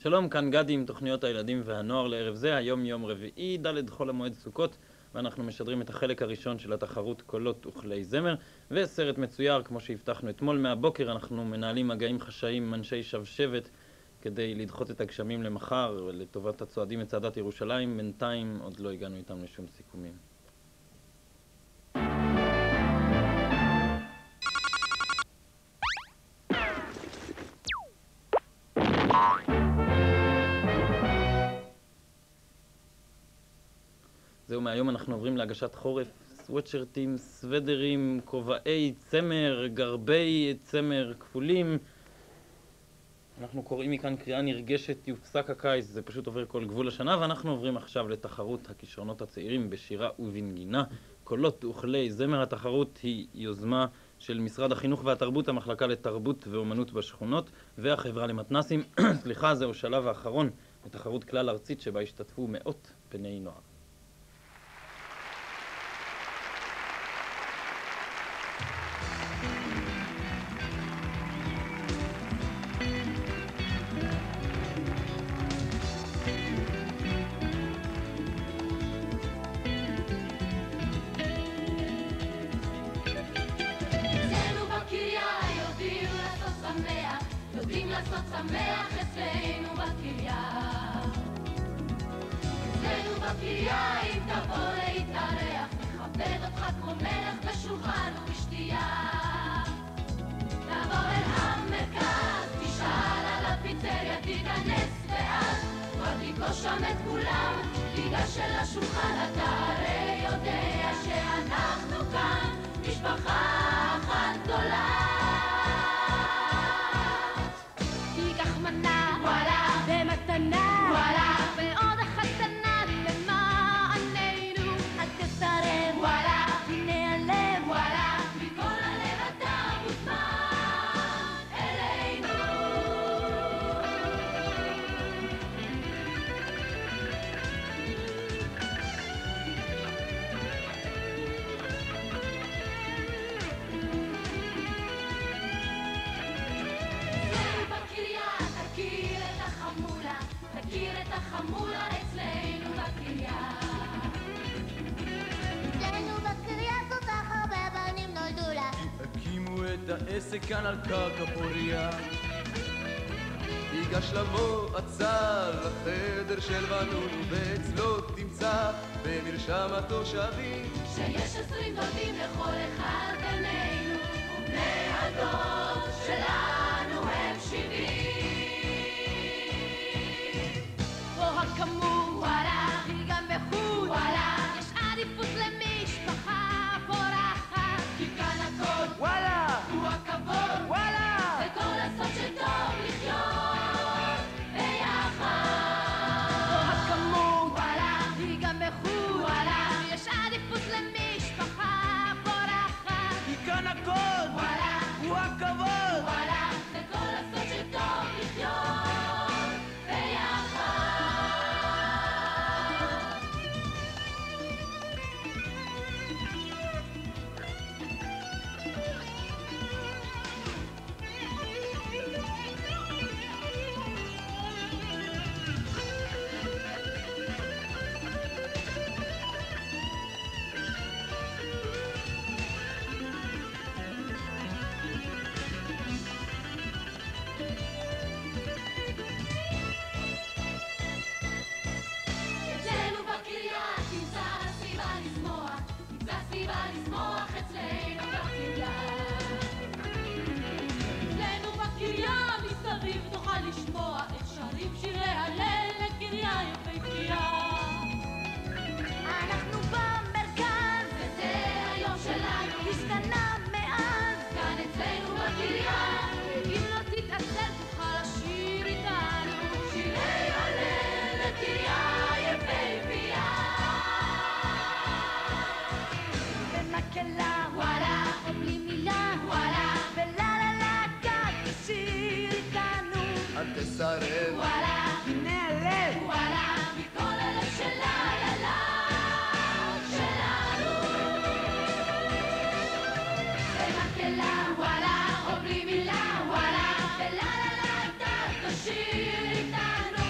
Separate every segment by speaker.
Speaker 1: שלום, כאן גדי עם תוכניות הילדים והנוער לערב זה. היום יום רביעי, ד' חול המועד סוכות, ואנחנו משדרים את החלק הראשון של התחרות קולות וכלי זמר, וסרט מצויר כמו שהבטחנו אתמול. מהבוקר אנחנו מנהלים מגעים חשאיים עם אנשי שבשבת כדי לדחות את הגשמים למחר ולטובת הצועדים את צעדת ירושלים. בינתיים עוד לא הגענו איתם לשום סיכומים. זהו, מהיום אנחנו עוברים להגשת חורף, סוואטשרטים, סוודרים, כובעי צמר, גרבי צמר כפולים. אנחנו קוראים מכאן קריאה נרגשת, יופסק הקיץ, זה פשוט עובר כל גבול השנה, ואנחנו עוברים עכשיו לתחרות הכישרונות הצעירים בשירה ובנגינה, קולות וכלי זמר. התחרות היא יוזמה של משרד החינוך והתרבות, המחלקה לתרבות ואומנות בשכונות, והחברה למתנסים. סליחה, זהו שלב האחרון בתחרות כלל ארצית שבה השתתפו מאות בני נוער.
Speaker 2: לעשות שמח אצלנו בקריה. אצלנו בקריה אם תבוא להתארח, נכבד אותך כמו מלך בשולחן ובשתייה. תבוא אל המרכז, תשאל על הפיצריה, תיכנס ואז כבר תפגוש שם את כולם. תיגש אל השולחן, אתה הרי יודע שאנחנו כאן משפחה אחת גדולה. ומתנה וואלה ועוד אחת קטנה למעננו, אל תסרב וואלה, הנה הלב וואלה, מכל הלב אתה מוזמן אלינו. זה בקריה תכיר את החמולה, תכיר את החמולה אצלנו בקריה. אצלנו בקריה כל כך הרבה בנים נולדו לה,
Speaker 3: הקימו את העסק כאן על קרקע פוריה. תיגש למועצה לחדר של בנון, ואצלו תמצא במרשם התושבים
Speaker 2: שיש 20 דודים לכל אחד בינינו, ובני הדוד שלנו הם 70. פה הכמות וואלה, היא גם בחוץ וואלה, יש עדיפות למשפחה פורחת, כי כאן הכל
Speaker 3: וואלה,
Speaker 2: הוא הכבוד
Speaker 3: וואלה,
Speaker 2: וכל הסוד שטוב לחיות ביחד. פה הכמות וואלה, היא גם בחוץ וואלה, יש עדיפות למשפחה פורחת,
Speaker 3: כי כאן הכל
Speaker 2: וואלה,
Speaker 3: הוא הכבוד.
Speaker 2: וואלה, זה כל הסוד שטוב לחיות ביחד. אצלנו בקריה תמצא סיבה לשמוח, תמצא סיבה לשמוח אצלנו בקריה. אצלנו בקריה מסביב תוכל לשמוע איך שרים שירי הלל לקריה יפהפייה. אנחנו במרכז וזה היום שלנו, השתנה מאז כאן אצלנו בקריה. אם לא תתעצל תוכל לשיר איתנו שירי הלל לקריה יפהפייה. במקהלה וואלה, או בלי מילה וואלה, בלה לה לה גד תשיר איתנו,
Speaker 3: אל תסרב
Speaker 2: וואלה,
Speaker 3: הנה הלב
Speaker 2: וואלה, מכל הלב שלה לה לה שלנו. במקהלה וואלה, או בלי מילה וואלה, בלה לה לה גד תשיר איתנו,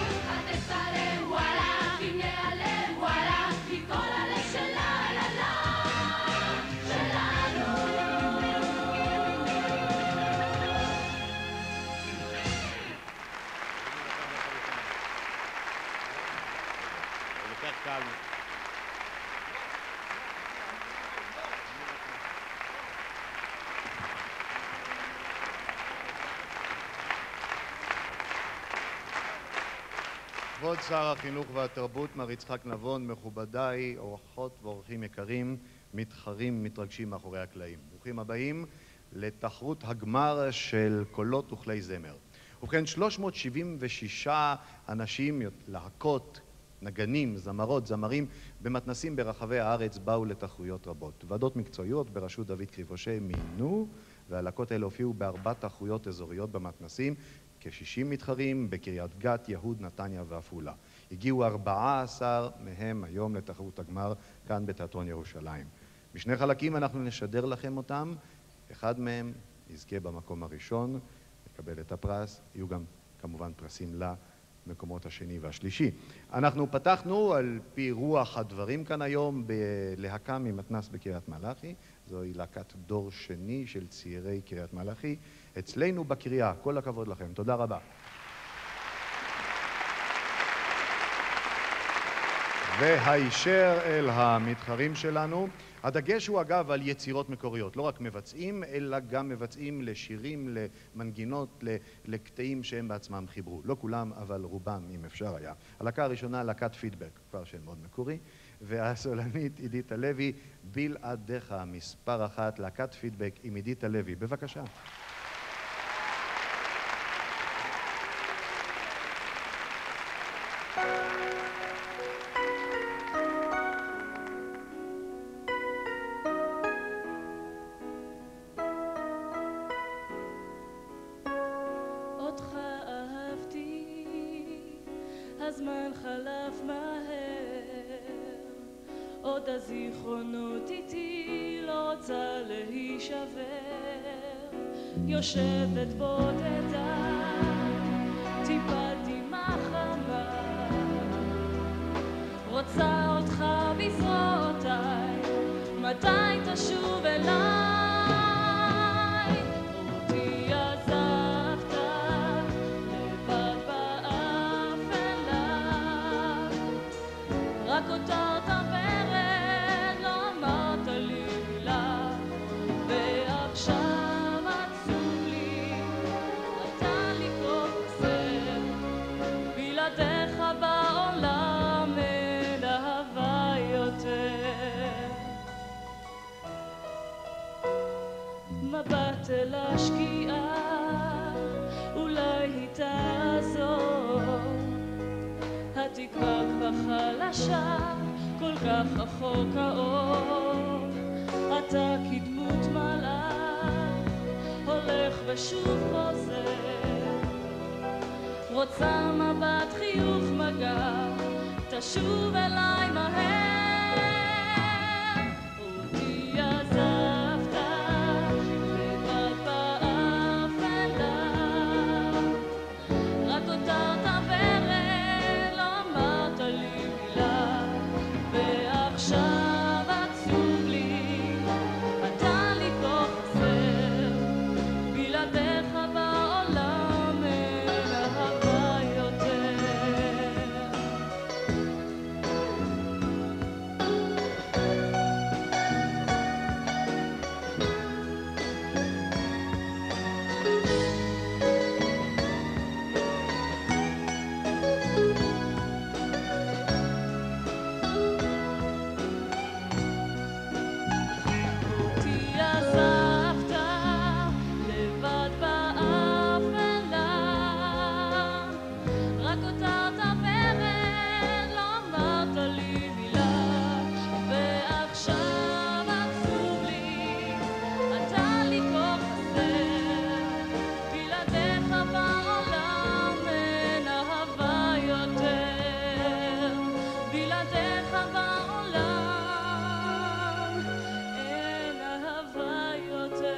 Speaker 4: כבוד שר החינוך והתרבות מר יצחק נבון, מכובדיי, אורחות ואורחים יקרים, מתחרים, מתרגשים מאחורי הקלעים. ברוכים הבאים לתחרות הגמר של קולות וכלי זמר. ובכן, 376 אנשים, להקות, נגנים, זמרות, זמרים, במתנסים ברחבי הארץ באו לתחרויות רבות. ועדות מקצועיות בראשות דוד קריבושה מינו, והלהקות האלה הופיעו בארבע תחרויות אזוריות במתנסים, כ-60 מתחרים בקריית גת, יהוד, נתניה ועפולה. הגיעו 14 מהם היום לתחרות הגמר כאן בתיאטרון ירושלים. בשני חלקים אנחנו נשדר לכם אותם. אחד מהם יזכה במקום הראשון, יקבל את הפרס. יהיו גם כמובן פרסים למקומות השני והשלישי. אנחנו פתחנו על פי רוח הדברים כאן היום בלהקה ממתנס בקריית מלאכי. זוהי להקת דור שני של צעירי קריית מלאכי. אצלנו בקריאה. כל הכבוד לכם. תודה רבה. והישר אל המתחרים שלנו. הדגש הוא אגב על יצירות מקוריות. לא רק מבצעים, אלא גם מבצעים לשירים, למנגינות, לקטעים שהם בעצמם חיברו. לא כולם, אבל רובם, אם אפשר היה. הלהקה הראשונה, להקת פידבק, כבר שם מאוד מקורי. והסולנית עידית הלוי, בלעדיך, מספר אחת, להקת פידבק עם עידית הלוי. בבקשה.
Speaker 5: אותך אהבתי, הזמן חלף מהר, עוד הזיכרונות איתי לא רוצה להישבר, יושבת בודדה, טיפת דמעה חמה, רוצה אותך בזרועותיי, מתי תשוב אליי? רק אותרת ורד, לא אמרת לי מילה, ועכשיו עצוב לי, אתה לי כה חסר, בלעדיך בעולם אין אהבה יותר. מבט אל השקיעה, אולי היא תעזור, התקווה כבר חלשה, כל כך רחוק האור, אתה כדמות מלאך, הולך ושוב חוזר, רוצה מבט חיוך מגע, תשוב אליי מהר. אותי עזבת לבד באפלה, רק אותרת ורד, לא אמרת לי מילה, ועכשיו עצוב לי, אתה לי כה חסר, בלעדיך בעולם אין אהבה יותר. אותי עזבת לבד באפלה, רק אותרת ורד, לא אמרת לי מילה, ועכשיו עצוב לי, אתה לי כה חסר, בלעדיך בעולם אין אהבה יותר, בלעדיך בעולם אין אהבה יותר.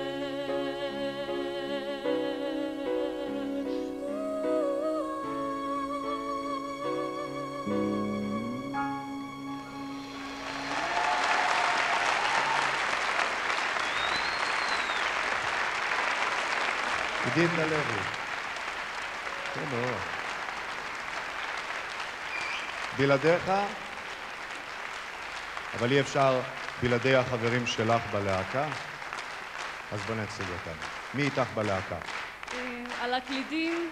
Speaker 4: עידית הלוי. טוב מאוד. בלעדיך, אבל אי אפשר בלעדי החברים שלך בלהקה, אז בוא נציג אותם. מי איתך בלהקה?
Speaker 5: על הקלידים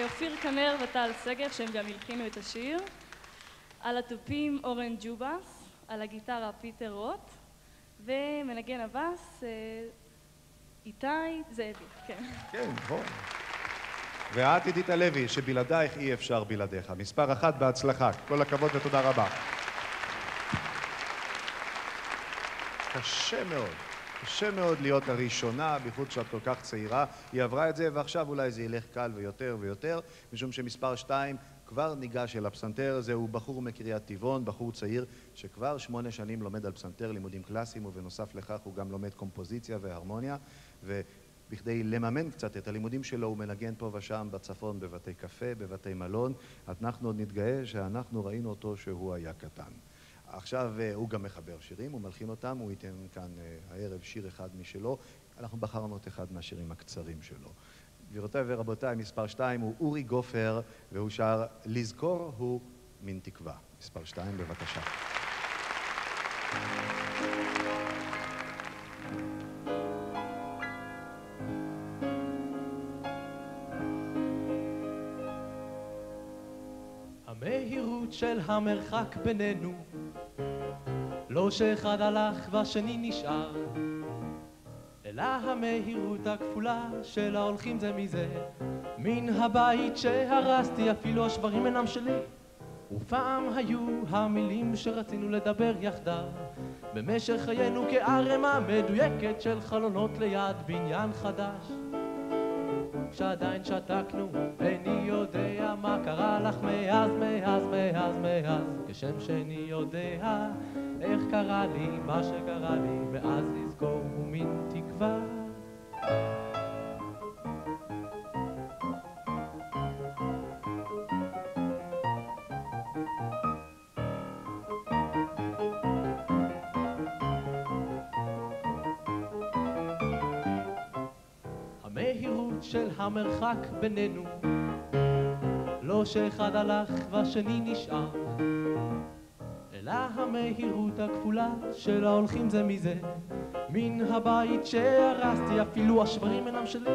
Speaker 5: אופיר כנר וטל שגב, שהם גם הלחינו את השיר. על התופים אורן ג'ובס, על הגיטרה פיטר רוט, ומנגן הבאס איתי זאבי. כן.
Speaker 4: כן, נכון. ואת עידית הלוי, שבלעדייך אי אפשר בלעדיך. מספר 1 בהצלחה. כל הכבוד ותודה רבה. קשה מאוד. קשה מאוד להיות הראשונה, בייחוד שאת כל כך צעירה. היא עברה את זה, ועכשיו אולי זה ילך קל ויותר ויותר, משום שמספר 2 כבר ניגש אל הפסנתר. זהו בחור מקריית טבעון, בחור צעיר, שכבר 8 שנים לומד על פסנתר, לימודים קלאסיים, ובנוסף לכך הוא גם לומד קומפוזיציה והרמוניה, ובכדי לממן קצת את הלימודים שלו, הוא מנגן פה ושם בצפון, בבתי קפה, בבתי מלון. אנחנו עוד נתגאה שאנחנו ראינו אותו שהוא היה קטן. עכשיו הוא גם מחבר שירים, הוא מלחין אותם, הוא ייתן כאן הערב שיר אחד משלו. אנחנו בחרנו את אחד מהשירים הקצרים שלו. גבירותיי ורבותיי, מספר 2 הוא אורי גופר, והוא שר לזכור הוא מן תקווה. מספר 2, בבקשה.
Speaker 3: המהירות של המרחק בינינו, לא שאחד הלך והשני נשאר, אלא המהירות הכפולה של ההולכים זה מזה. מן הבית שהרסתי אפילו השברים אינם שלי, ופעם היו המילים שרצינו לדבר יחדיו, במשך חיינו כערמה מדויקת של חלונות ליד בניין חדש. כשעדיין שתקנו, איני יודע מה קרה לך מאז, מאז, מאז, מאז, כשם שאיני יודע איך קרה לי מה שקרה לי, מאז לזכור הוא מין תקווה. המהירות של המרחק בינינו, לא שאחד הלך והשני נשאר, אלא המהירות הכפולה של ההולכים זה מזה. מן הבית שהרסתי אפילו השברים אינם שלי,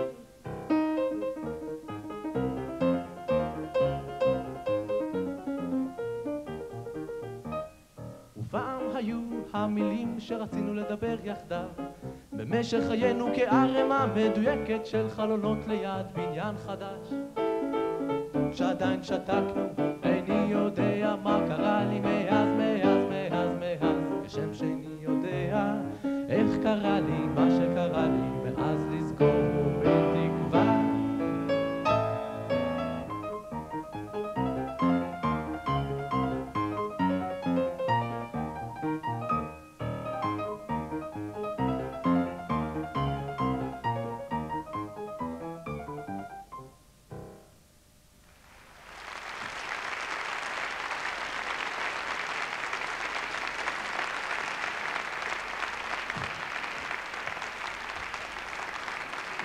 Speaker 3: ופעם היו המילים שרצינו לדבר יחדיו, במשך חיינו כערמה מדויקת של חלונות ליד בניין חדש. כשעדיין שתקנו, איני יודע מה קרה לי מאז, מאז, מאז, מאז, כשם שאיני יודע איך קרה לי מה שקרה לי, מאז לזכור בתקווה.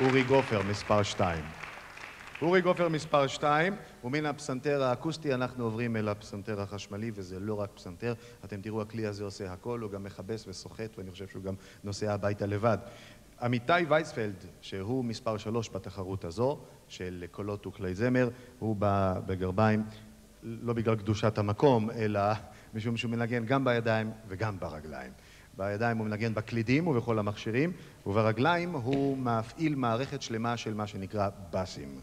Speaker 4: אורי גופר, מספר 2. אורי גופר, מספר 2, ומן הפסנתר האקוסטי אנחנו עוברים אל הפסנתר החשמלי, וזה לא רק פסנתר. אתם תראו, הכלי הזה עושה הכל, הוא גם מחבס וסוחט, ואני חושב שהוא גם נוסע הביתה לבד. אמיתי וייספלד, שהוא מספר 3 בתחרות הזו, של קולות וכלי זמר, הוא בגרביים, לא בגלל קדושת המקום, אלא משום שהוא מנגן גם בידיים וגם ברגליים. בידיים הוא מנגן בקלידים ובכל המכשירים, וברגליים הוא מפעיל מערכת שלמה של מה שנקרא בסים.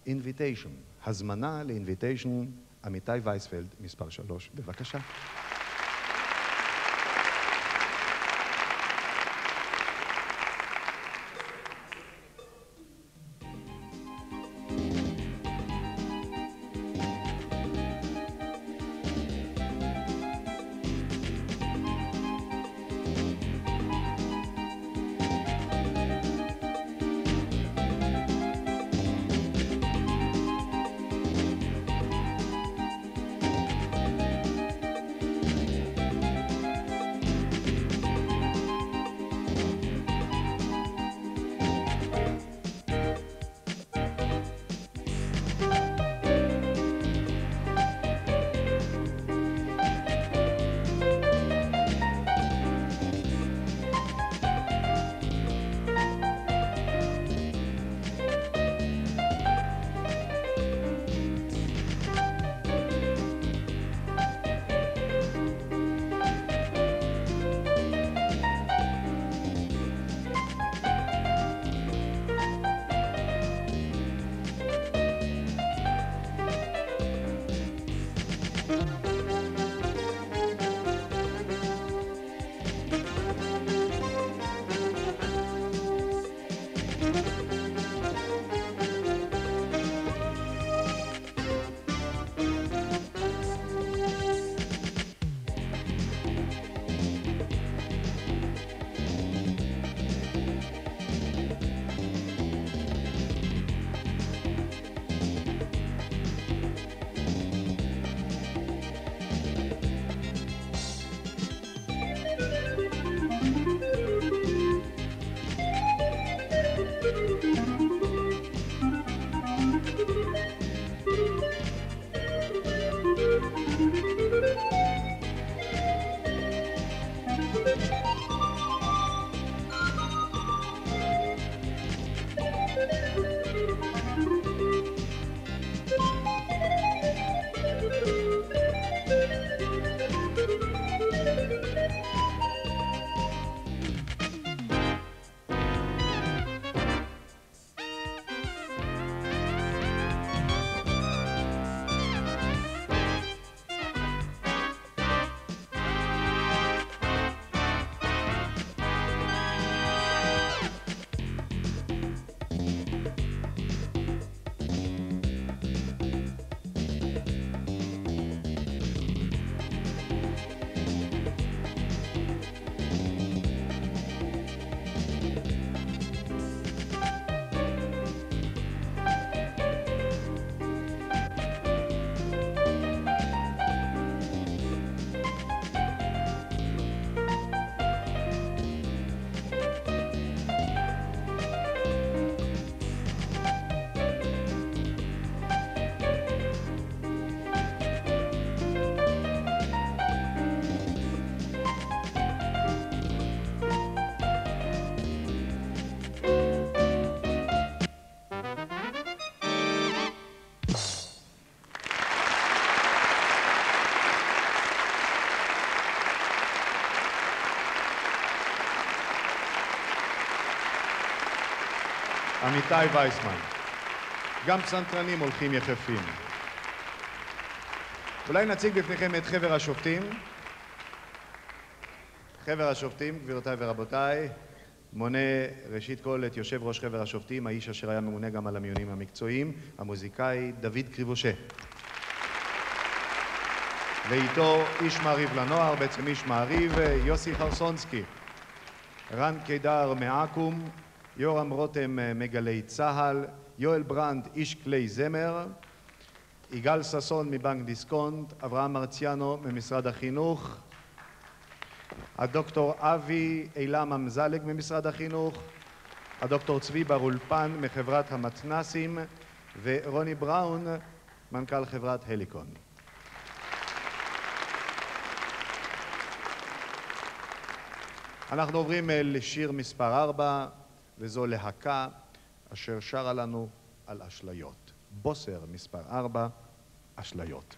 Speaker 4: Invitation, הזמנה ל-Invitation, אמיתי וייספלד, מספר 3, בבקשה. אמיתי וייסמן. גם פסנתרנים הולכים יחפים. אולי נציג בפניכם את חבר השופטים. חבר השופטים, גבירותיי ורבותיי, מונה ראשית כל את יושב ראש חבר השופטים, האיש אשר היה ממונה גם על המיונים המקצועיים, המוזיקאי דוד קריבושה. ואיתו איש מעריב לנוער, בעצם איש מעריב, יוסי חרסונסקי. רן קידר מעכו"ם, יורם רותם מגלי צהל, יואל ברנד איש כלי זמר, יגאל ששון מבנק דיסקונט, אברהם מרציאנו ממשרד החינוך, הדוקטור אבי אילם אמזלג ממשרד החינוך, הדוקטור צבי בר אולפן מחברת המתנסים, ורוני בראון מנכ"ל חברת הליקון. אנחנו עוברים לשיר מספר 4, וזו להקה אשר שרה לנו על אשליות. בוסר מספר 4, אשליות.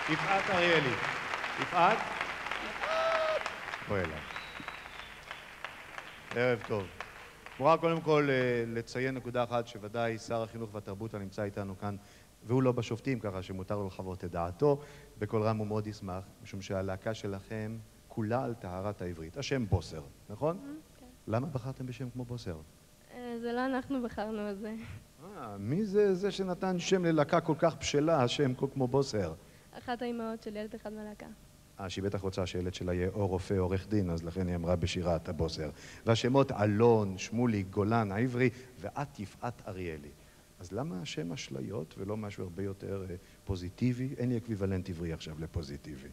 Speaker 4: יפעת אריאלי. יפעת? בואי אליי. ערב טוב. מורה קודם כל לציין נקודה אחת שוודאי שר החינוך והתרבות הנמצא איתנו כאן, והוא לא בשופטים ככה שמותר לו לחוות את דעתו. בכל רם הוא מאוד ישמח, משום שהלהקה שלכם כולה על טהרת העברית. השם בוסר, נכון?
Speaker 5: כן.
Speaker 4: למה בחרתם בשם כמו בוסר?
Speaker 5: זה לא אנחנו בחרנו את זה.
Speaker 4: מי זה שנתן שם ללהקה כל כך בשלה, השם כמו בוסר?
Speaker 5: אחת האימהות של ילד אחד מהלהקה.
Speaker 4: שהיא בטח רוצה שהילד שלה יהיה או רופא או עורך דין, אז לכן היא אמרה בשירת הבוסר. והשמות אלון, שמולי, גולן, העברי, ואת יפעת אריאלי. אז למה השם אשליות ולא משהו הרבה יותר פוזיטיבי? אין לי אקוויוולנט עברי עכשיו לפוזיטיבי.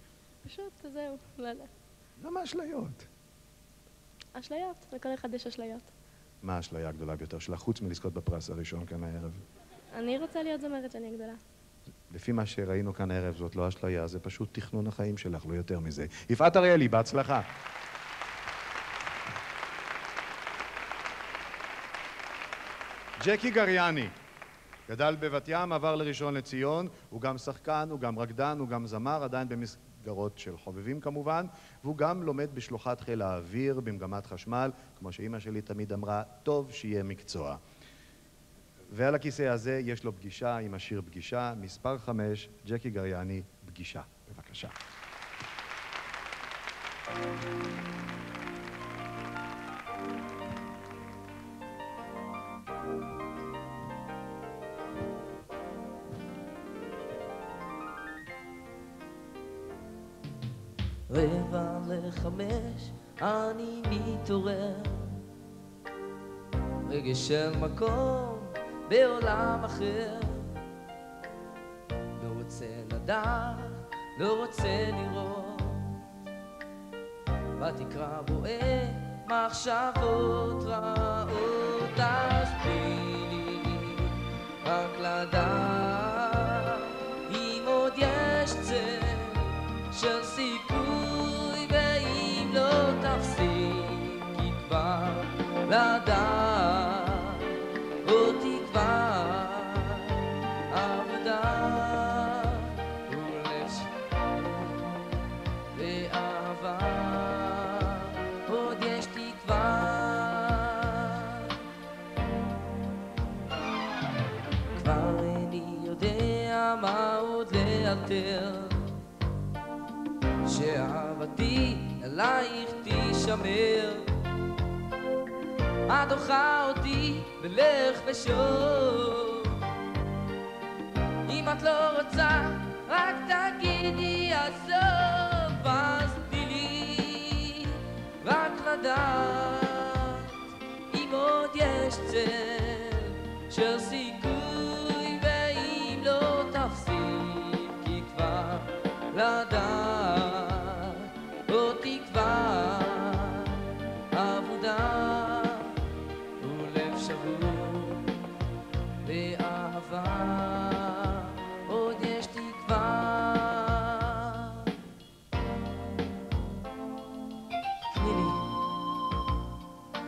Speaker 5: פשוט, זהו, לא יודע.
Speaker 4: למה אשליות?
Speaker 5: אשליות, לכל אחד יש אשליות.
Speaker 4: מה האשליה הגדולה ביותר שלה, חוץ מלזכות בפרס הראשון כאן הערב?
Speaker 6: אני רוצה להיות זמרת שאני גדולה.
Speaker 4: לפי מה שראינו כאן הערב, זאת לא אשליה, זה פשוט תכנון החיים שלך, לא יותר מזה. יפעת אריאלי, בהצלחה. ג'קי גריאני, גדל בבת ים, עבר לראשון לציון, הוא גם שחקן, הוא גם רקדן, הוא גם זמר, עדיין במסגרות של חובבים כמובן, והוא גם לומד בשלוחת חיל האוויר במגמת חשמל, כמו שאימא שלי תמיד אמרה, טוב שיהיה מקצוע. ועל הכיסא הזה יש לו פגישה עם השיר פגישה, מספר 5, ג'קי גריאני, פגישה. בבקשה.
Speaker 7: רבע לחמש אני מתעורר, רגש של מקום בעולם אחר. לא רוצה לדעת, לא רוצה לראות, בתקרה רואה מחשבות רעות. אז תני לי רק לדעת אם עוד יש צל של סיכוי, ואם לא תפסיקי כבר לדעת אותי כבר עבודה ולב ואהבה, עוד יש תקווה. כבר איני יודע מה עוד לאלתר, שאהבתי אלייך תשמר. את דוחה אותי בלך ושוב, אם את לא רוצה רק תגידי עזוב. אז תני לי רק לדעת אם עוד יש צל של סיכוי, ואם לא תפסיקי כבר לדעת אותי כבר עבודה ולב שבור ואהבה, עוד יש תקווה. תני לי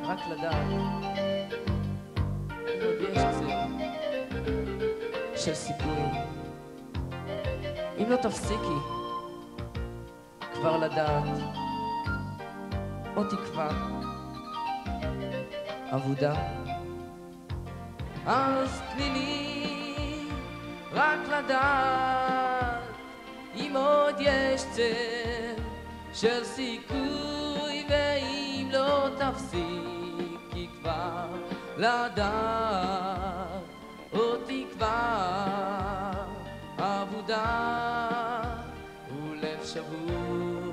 Speaker 7: רק לדעת אם עוד יש צל של סיכוי, אם לא תפסיקי כבר לדעת עוד תקווה עבודה. אז תני לי רק לדעת אם עוד יש צל של סיכוי, ואם לא תפסיקי כבר לדעת עוד תקווה עבודה ולב שבור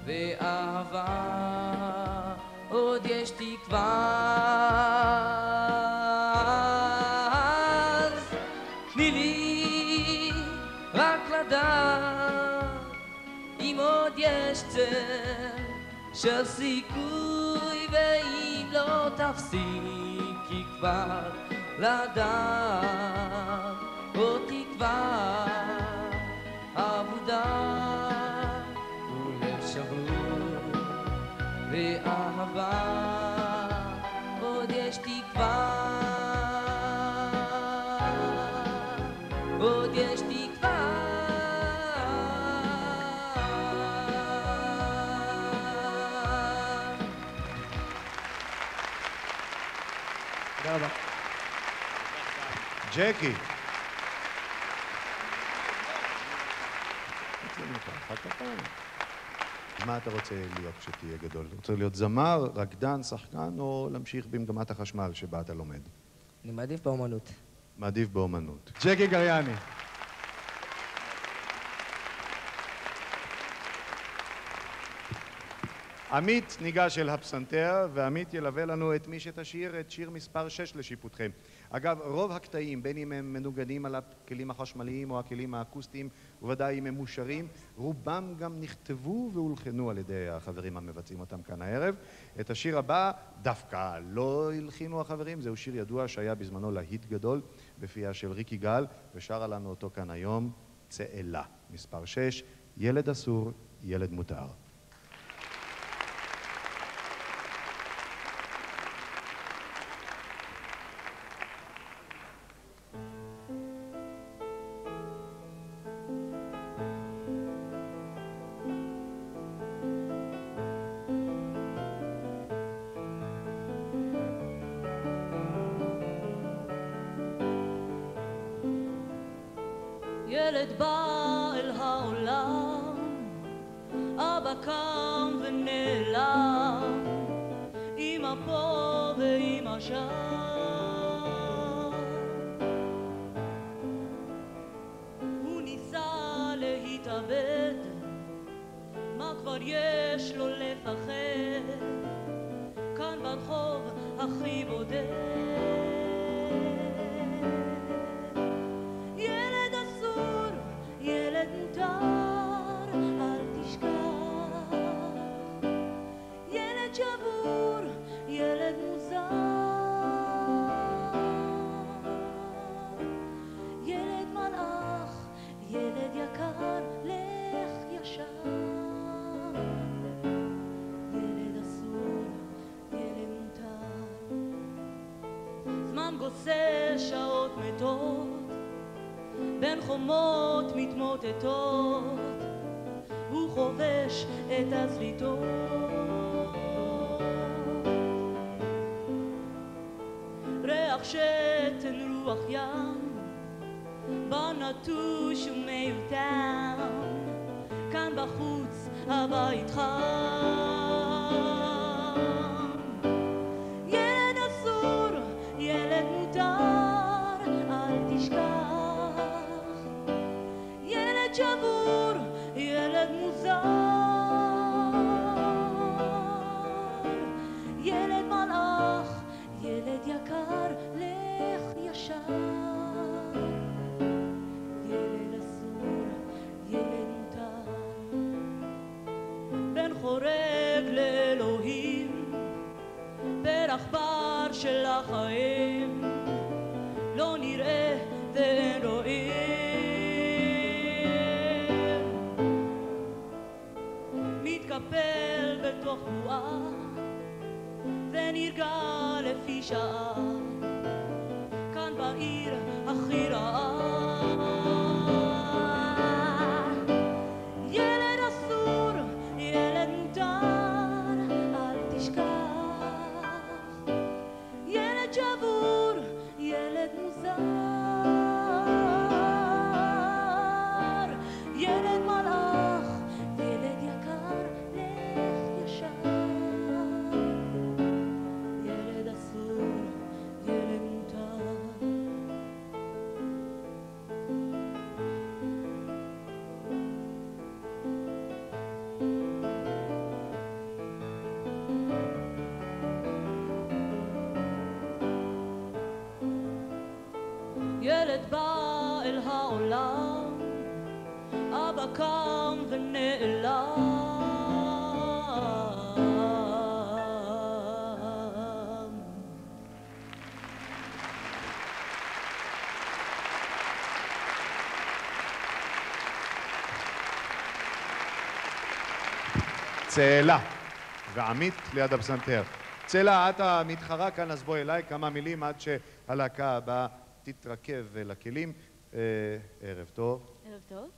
Speaker 7: ואהבה, עוד יש תקווה. אז תני לי רק לדעת אם עוד יש צל של סיכוי, ואם לא תפסיקי כבר לדעת עוד תקווה עבודה ולב שבור ואהבה, עוד יש תקווה, עוד יש תקווה. תודה רבה.
Speaker 4: ג'קי. מה אתה רוצה להיות כשתהיה גדול? אתה רוצה להיות זמר, רקדן, שחקן, או להמשיך במגמת החשמל שבה אתה לומד?
Speaker 7: אני מעדיף באומנות.
Speaker 4: מעדיף באומנות. ג'קי גריאני. עמית ניגש אל הפסנתר, ועמית ילווה לנו את מי שתשיר את שיר מספר 6 לשיפוטכם. אגב, רוב הקטעים, בין אם הם מנוגנים על הכלים החשמליים או הכלים האקוסטיים, ובוודאי אם הם מושרים, רובם גם נכתבו והולחנו על ידי החברים המבצעים אותם כאן הערב. את השיר הבא דווקא לא הלחינו החברים, זהו שיר ידוע שהיה בזמנו להיט גדול בפיה של ריק יגאל, ושרה לנו אותו כאן היום, צאלה, מספר 6, ילד אסור, ילד מותר.
Speaker 2: ילד בא אל העולם, אבא קם ונעלם, אמא פה ואמא שם. הוא ניסה להתאבד, מה כבר יש לו לפחד, כאן ברחוב הכי בודד. עושה שעות מתות בין חומות מתמוטטות, הוא חובש את הזליטות. ריח שתן רוח ים בנטוש ומיותם, כאן בחוץ הבית חם. ילד מותר, אל תשכח, ילד שבור, ילד מוזר, ילד מלאך, ילד יקר, לך ישר, ילד אסור, ילד מותר, בן חורג לאלוהים, פרח בר של החיים, לא נראה ואין רואים, מתקפל בתוך בועה ונרגע לפי שעה, כאן בעיר הכי רעה. ילד אסור, ילד מותר, אל תשכח, ילד שבור, ילד מוזר, ילד מלאך, ילד יקר, לך ישר, ילד אסור, ילד מותר. ילד בא אל העולם, אבא קם ונעלם.
Speaker 4: צאלה, ועמית ליד הפסנתר. צאלה, את המתחרה כאן, אז בואי אליי כמה מילים עד שהלהקה הבאה תתרכב לכלים. ערב טוב.
Speaker 5: ערב טוב.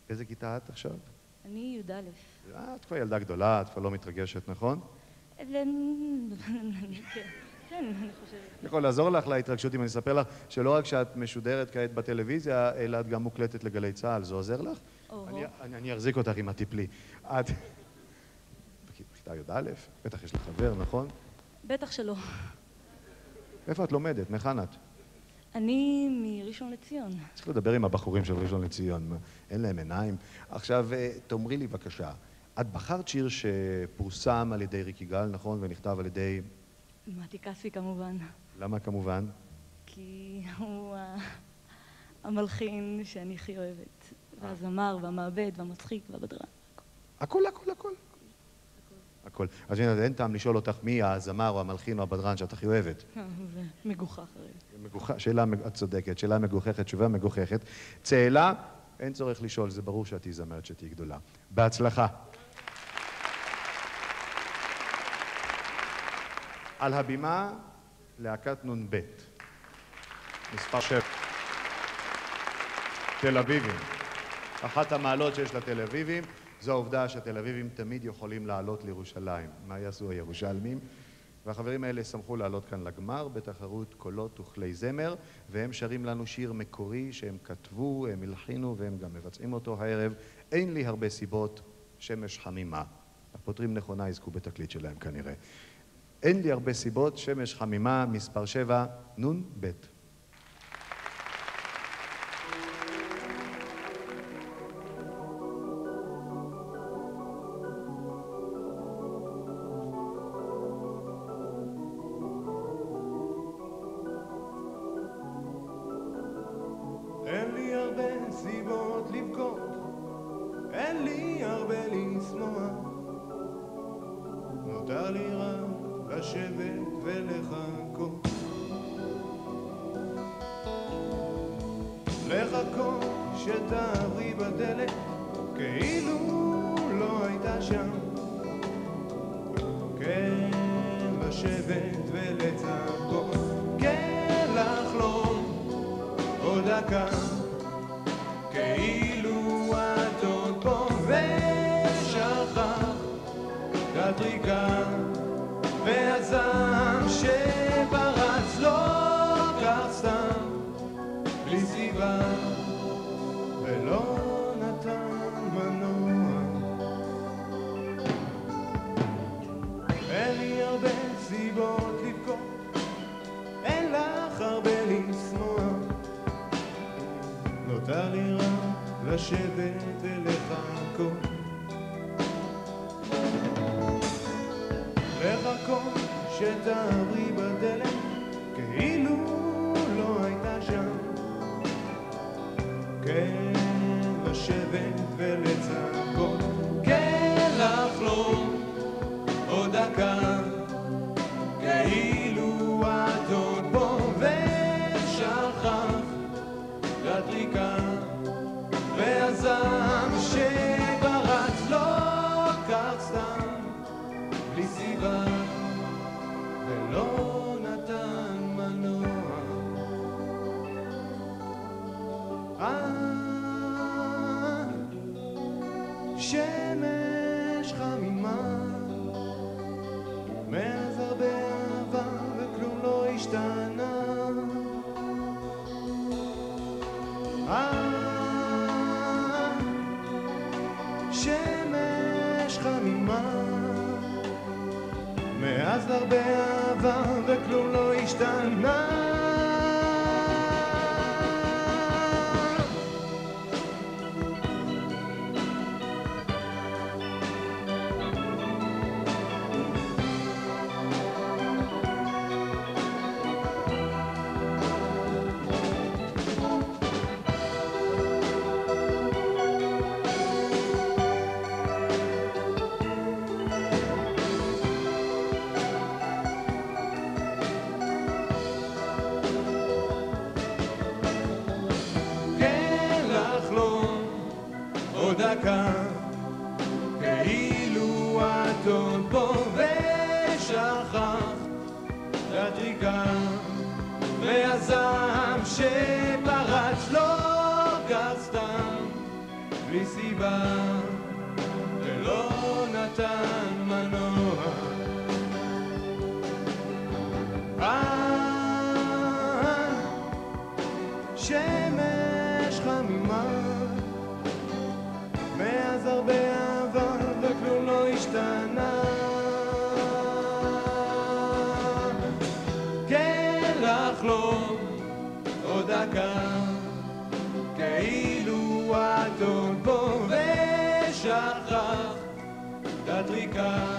Speaker 4: באיזה כיתה את עכשיו?
Speaker 5: אני י"א.
Speaker 4: את כבר ילדה גדולה, את כבר לא מתרגשת, נכון?
Speaker 5: כן, אני חושבת.
Speaker 4: אני יכול לעזור לך להתרגשות אם אני אספר לך שלא רק שאת משודרת כעת בטלוויזיה, אלא את גם מוקלטת לגלי צה"ל. זה עוזר לך? אני אחזיק אותך אם את תיפלי. את... בכיתה י"א? בטח יש לך חבר, נכון?
Speaker 5: בטח שלא.
Speaker 4: איפה את לומדת? מהיכן את?
Speaker 5: אני מראשון לציון.
Speaker 4: צריך לדבר עם הבחורים של ראשון לציון, אין להם עיניים. עכשיו, תאמרי לי בבקשה, את בחרת שיר שפורסם על ידי ריק יגאל, נכון? ונכתב על ידי...
Speaker 5: מתי כספי כמובן,
Speaker 4: למה כמובן?
Speaker 5: כי הוא המלחין שאני הכי אוהבת, והזמר והמעבד והמצחיק והבדרן.
Speaker 4: הכל. הכל. אז הנה, אין טעם לשאול אותך מי הזמר או המלחין או הבדרן שאת הכי אוהבת.
Speaker 5: זה מגוחך הרי.
Speaker 4: שאלה, את צודקת, שאלה מגוחכת, תשובה מגוחכת. צאלה, אין צורך לשאול, זה ברור שאת תהיי זמרת שתהיי גדולה. בהצלחה. על הבימה, להקת נ"ב. מספר 7. תל אביבים. אחת המעלות שיש לתל אביבים, זו העובדה שהתל אביבים תמיד יכולים לעלות לירושלים. מה יעשו הירושלמים? והחברים האלה שמחו לעלות כאן לגמר בתחרות קולות וכלי זמר, והם שרים לנו שיר מקורי שהם כתבו, הם הלחינו והם גם מבצעים אותו הערב. אין לי הרבה סיבות, שמש חמימה. הפותרים נכונה יזכו בתקליט שלהם כנראה. אין לי הרבה סיבות, שמש חמימה, מספר 7, נ"ב.
Speaker 3: אין לי הרבה סיבות לבכות, אין לי הרבה לשמוח, נותר לי רק לשבת ולחכות, לחכות שתעברי בדלת כאילו לא הייתה שם, כן לשבת ולצפות, כן לחלום עוד דקה כאילו את עוד פה ושכח כדריקה והזעם שפרץ לא כך סתם בלי סיבה ולא נתן מנוע. אין לי הרבה סיבות לבכות, אין לך הרבה לשמוח, נותר לי רק לשבת ולחכות, לחכות שתעברי בדלת כאילו לא הייתה שם, כן לשבת ולצפות, כן לחלום עוד דקה כאילו את עוד פה ושכח לדריקה והזעם שפרץ לא כך סתם בלי סיבה ולא נתן מנוע. שמש חמימה מאז הרבה אהבה וכלום לא השתנה, שמש חמימה מאז הרבה אהבה וכלום לא השתנה, עוד דקה כאילו את עוד פה ושכח לדריקה והזעם שפרץ לא כך סתם בלי סיבה ולא נתן מנוע. שמש חמימה מאז הרבה אהבה וכלום לא השתנה, כן לחלום עוד דקה כאילו את עוד פה ושכח סיכה,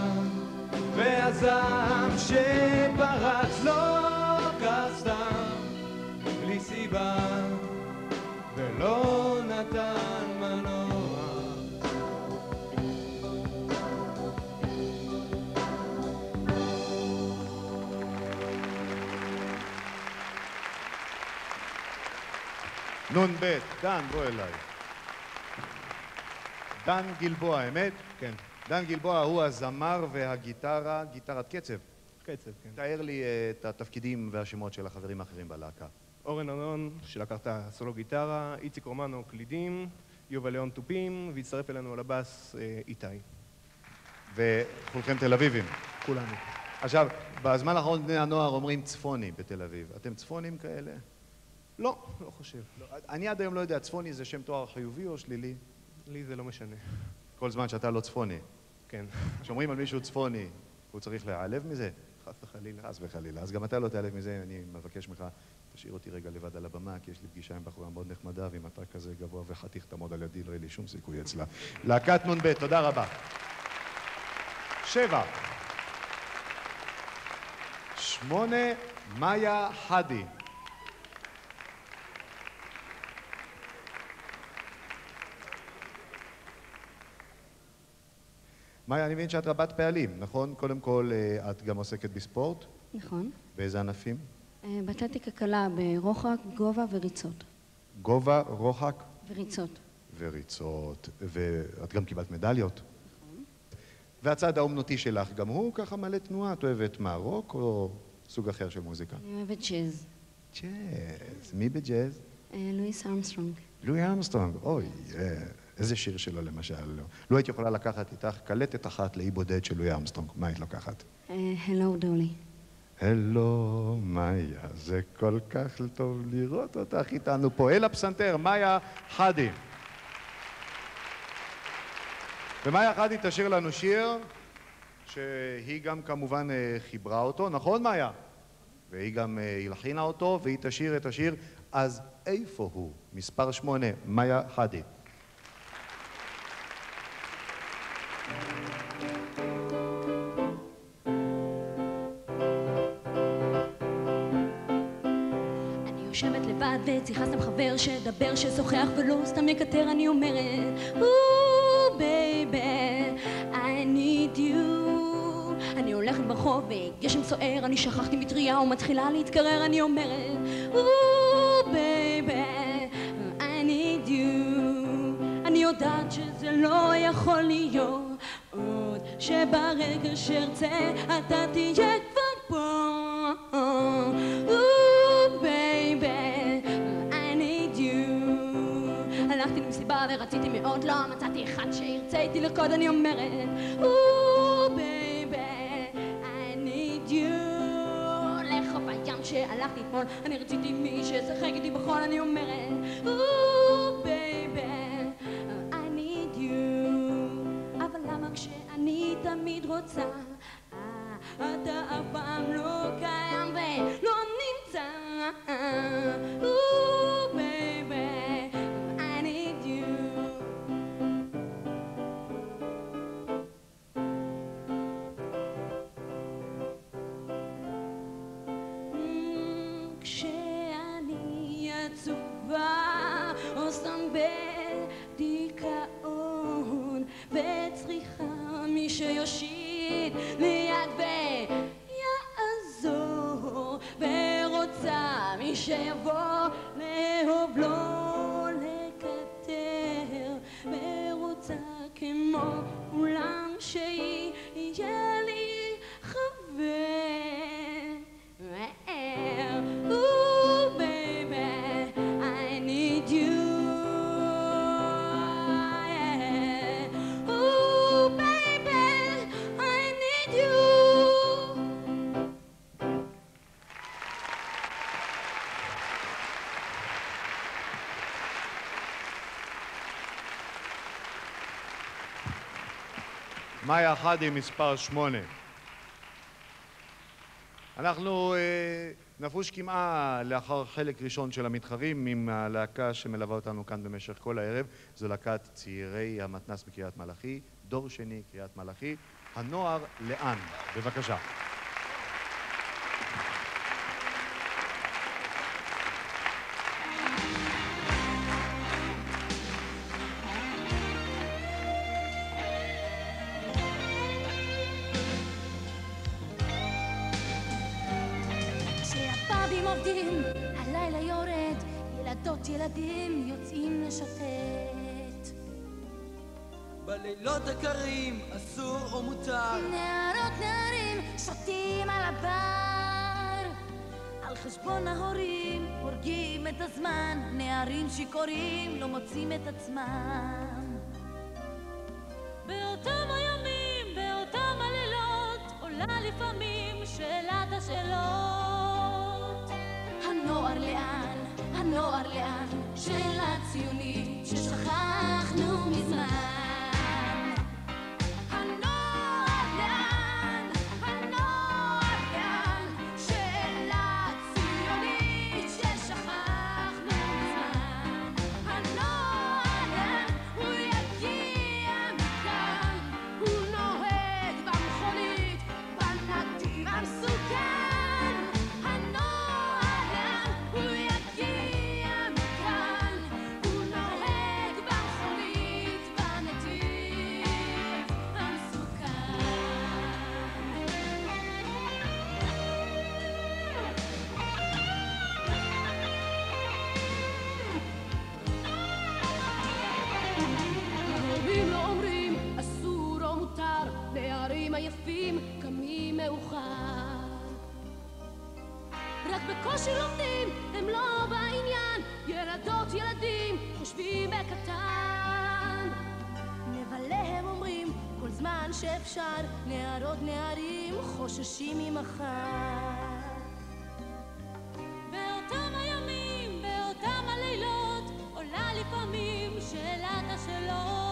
Speaker 3: והזעם שפרץ לא כך סתם, בלי סיבה, ולא נתן מנוע.
Speaker 4: נון ב', דן, בוא אליי. דן גלבוע, אמת?
Speaker 3: כן.
Speaker 4: דן גלבוע הוא הזמר והגיטרה, גיטרת קצב.
Speaker 3: קצב, כן.
Speaker 4: תאר לי את התפקידים והשמות של החברים האחרים בלהקה.
Speaker 3: אורן ארנון, שלקח את הסולו גיטרה, איציק רומנו קלידים, יובל ליאון תופים, והצטרף אלינו על הבאס איתי.
Speaker 4: וכולכם תל אביבים.
Speaker 3: כולנו.
Speaker 4: עכשיו, בזמן האחרון בני הנוער אומרים צפוני בתל אביב. אתם צפונים כאלה?
Speaker 3: לא, לא חושב.
Speaker 4: אני עד היום לא יודע, צפוני זה שם תואר חיובי או שלילי?
Speaker 3: לי זה לא משנה.
Speaker 4: כל זמן שאתה לא צפוני.
Speaker 3: כן.
Speaker 4: כשאומרים על מישהו צפוני, הוא צריך להיעלב מזה?
Speaker 3: חס וחלילה.
Speaker 4: חס וחלילה. אז גם אתה לא תיעלב מזה, אני מבקש ממך, תשאיר אותי רגע לבד על הבמה, כי יש לי פגישה עם בחורה מאוד נחמדה, ואם אתה כזה גבוה וחתיך תעמוד על ידי, לא יהיה לי שום סיכוי אצלה. להקת נון ב', תודה רבה. 7. 8, מאיה חדי. מאיה, אני מבין שאת רבת פעלים, נכון? קודם כל, את גם עוסקת בספורט.
Speaker 6: נכון.
Speaker 4: באיזה ענפים?
Speaker 6: באתלטיקה קלה ברוחק, גובה וריצות.
Speaker 4: גובה, רוחק
Speaker 6: וריצות.
Speaker 4: וריצות. ואת גם קיבלת מדליות.
Speaker 6: נכון.
Speaker 4: והצד האומנותי שלך, גם הוא ככה מלא תנועה? את אוהבת מה, רוק או סוג אחר של מוזיקה?
Speaker 6: אני אוהבת ג'אז.
Speaker 4: ג'אז. מי בג'אז?
Speaker 6: לואיס ארמסטרונג.
Speaker 4: לואי ארמסטרונג. אוי, איזה שיר שלו למשל. לא היית יכולה לקחת איתך קלטת אחת לאי בודד של לואי ארמסטרונג. מה היית לוקחת?
Speaker 6: הלו דולי.
Speaker 4: הלו, מאיה, זה כל כך טוב לראות אותך איתנו פה. אל הפסנתר, מאיה חדי. ומאיה חדי תשאיר לנו שיר שהיא גם כמובן חיברה אותו, נכון מאיה? והיא גם הלחינה אותו, והיא תשאיר את השיר אז איפה הוא? מספר 8, מאיה חדי.
Speaker 6: יושבת לבד וצריכה סתם חבר שדבר ששוחח ולא סתם יקטר אני אומרת baby I need you אני הולכת ברחוב וגשם סוער אני שכחתי מטריה ומתחילה להתקרר אני אומרת baby I need you אני יודעת שזה לא יכול להיות עוד שברגע שרצה אתה תהיה כבר פה הלכתי למסיבה ורציתי מאוד לא מצאתי אחד שירצה איתי לרקוד אני אומרת baby I need you לחוף הים שהלכתי אתמול אני רציתי מי ששחק איתי בחול אני אומרת baby I need you אבל למה כשאני תמיד רוצה אתה אף פעם לא קיים ולא נמצא baby I need you כשאני עצובה או סתם בדיכאון וצריכה מי שיושיט ליד ויעזור ורוצה מי שיבוא לאהוב לא לקטר ורוצה כמו אולם שיהיה לי חבר baby I need you baby I need you
Speaker 4: מאיה חדי, מספר 8. אנחנו נפוש כמעה לאחר חלק ראשון של המתחרים עם הלהקה שמלווה אותנו כאן במשך כל הערב. זו להקת צעירי המתנ"ס בקריית מלאכי, דור שני קריית מלאכי. הנוער לאן? בבקשה.
Speaker 2: כשהפאבים עובדים, הלילה יורד, ילדות ילדים יוצאים לשוטט.
Speaker 7: בלילות הקרים אסור או מותר,
Speaker 2: נערות נערים שותים על הבר, על חשבון ההורים הורגים את הזמן, נערים שיכורים לא מוצאים את עצמם.
Speaker 5: באותם הימים, באותם הלילות, עולה לפעמים שאלת השאלות.
Speaker 2: הנוער לאן? הנוער לאן? שאלה ציונית ששכחנו מזמן. הנוער לאן? הנוער לאן? שאלה ציונית ששכחנו מזמן. הנוער לאן? הוא יגיע מכאן, הוא נוהג במכונית בנתיב המסוכן. הנוער לאן? הוא יגיע מכאן, הוא נוהג במכונית בנתיב המסוכן. ההורים לא אומרים אסור או מותר, נערים עייפים קמים מאוחר. רק בקושי לומדים, הם לא בעניין, ילדות ילדים חושבים בקטן. נבלה הם אומרים כל זמן שאפשר, נערות נערים חוששים ממחר.
Speaker 5: באותם הימים, באותם הלילות, עולה לפעמים שאלת השאלות.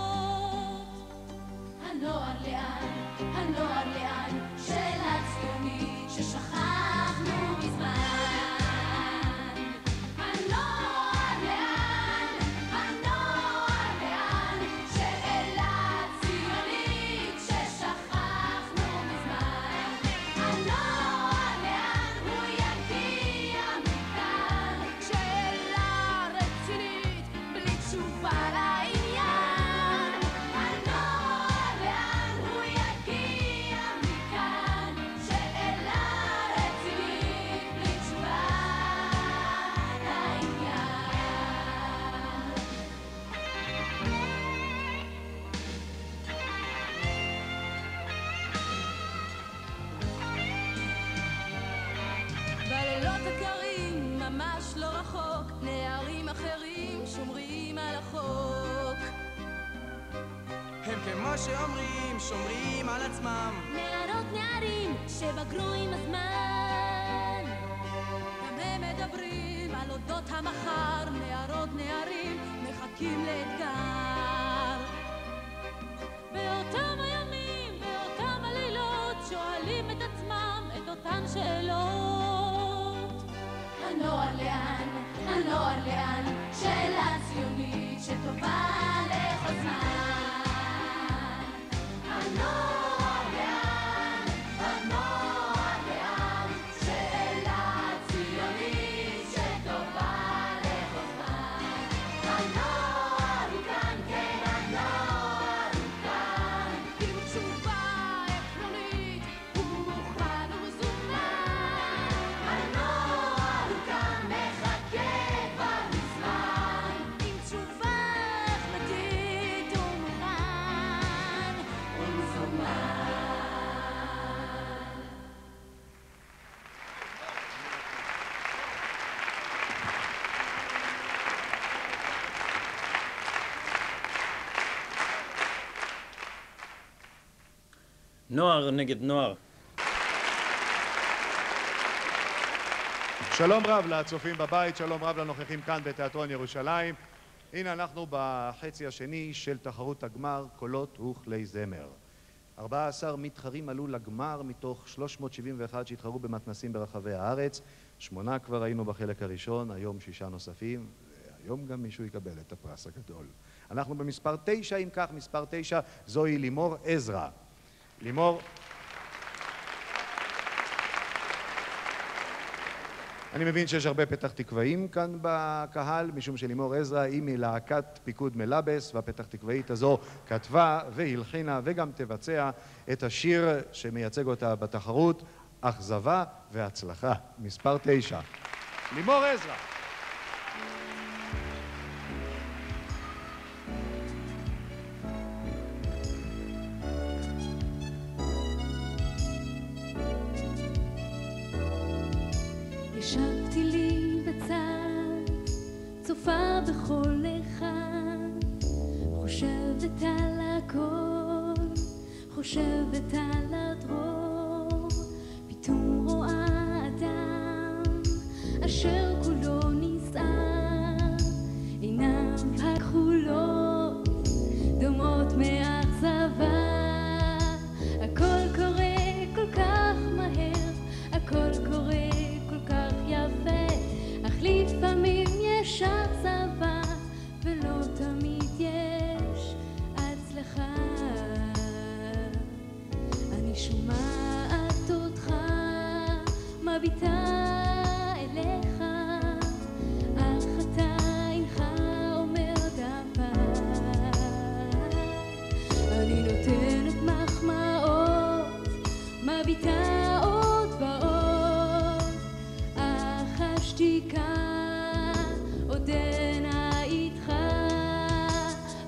Speaker 2: הנוער לאן? הנוער לאן? שאלה ציונית ששכחנו מזמן. הנוער לאן? הנוער לאן? שאלה ציונית ששכחנו מזמן. הנוער לאן? הוא יגיע מכאן. שאלה רצינית בלי תשובה לעניין. הנוער לאן? הוא יגיע מכאן. שאלה רצינית בלי תשובה לעניין.
Speaker 6: בלילות הקרים ממש לא רחוק, נערים אחרים שומרים על החוק.
Speaker 7: הם כמו שאומרים, שומרים על עצמם.
Speaker 2: נערות נערים שבגרו עם הזמן.
Speaker 6: גם הם מדברים על אודות המחר, נערות נערים מחכים לאתגר.
Speaker 5: באותם הימים, באותם הלילות, שואלים את עצמם את אותן שאלות.
Speaker 2: הנוער לאן? הנוער לאן? שאלה ציונית שטובה לכל זמן. הנוער לאן? הנוער לאן? שאלה ציונית שטובה לכל זמן. הנוער הוא כאן, כן, הנוער הוא כאן.
Speaker 6: עם תשובה עקרונית, הוא מוכן ומזומן.
Speaker 2: הנוער הוא כאן, מחכה כבר מזמן.
Speaker 6: עם תשובה החלטית, הוא מוכן
Speaker 2: ומזומן.
Speaker 1: נוער נגד נוער.
Speaker 4: שלום רב לצופים בבית, שלום רב לנוכחים כאן בתיאטרון ירושלים. הנה אנחנו בחצי השני של תחרות הגמר קולות וכלי זמר. 14 מתחרים עלו לגמר מתוך 371 שהתחרו במתנסים ברחבי הארץ. 8 כבר היינו בחלק הראשון, היום 6 נוספים, והיום גם מישהו יקבל את הפרס הגדול. אנחנו במספר 9, אם כך, מספר 9 זוהי לימור עזרא. לימור. אני מבין שיש הרבה פתח תקוואים כאן בקהל, משום שלימור עזרא היא מלהקת פיקוד מלאבס, והפתח תקוואית הזו כתבה והלחינה וגם תבצע את השיר שמייצג אותה בתחרות, אכזבה והצלחה, מספר 9. לימור עזרא.
Speaker 6: ישבתי לי בצד, צופה בכל אחד, חושבת על הכל, חושבת על הדרור, פתאום רואה אדם אשר כולו נסער, עיניו הכחולות דומות מאכזבה, הכל קורה כל כך מהר, הכל קורה לפעמים יש אכזבה ולא תמיד יש הצלחה. אני שומעת אותך מביטה אליך, אך אתה אינך אומר דבר. אני נותנת מחמאות, מביטה עוד ועוד, אך השתיקה עודנה איתך.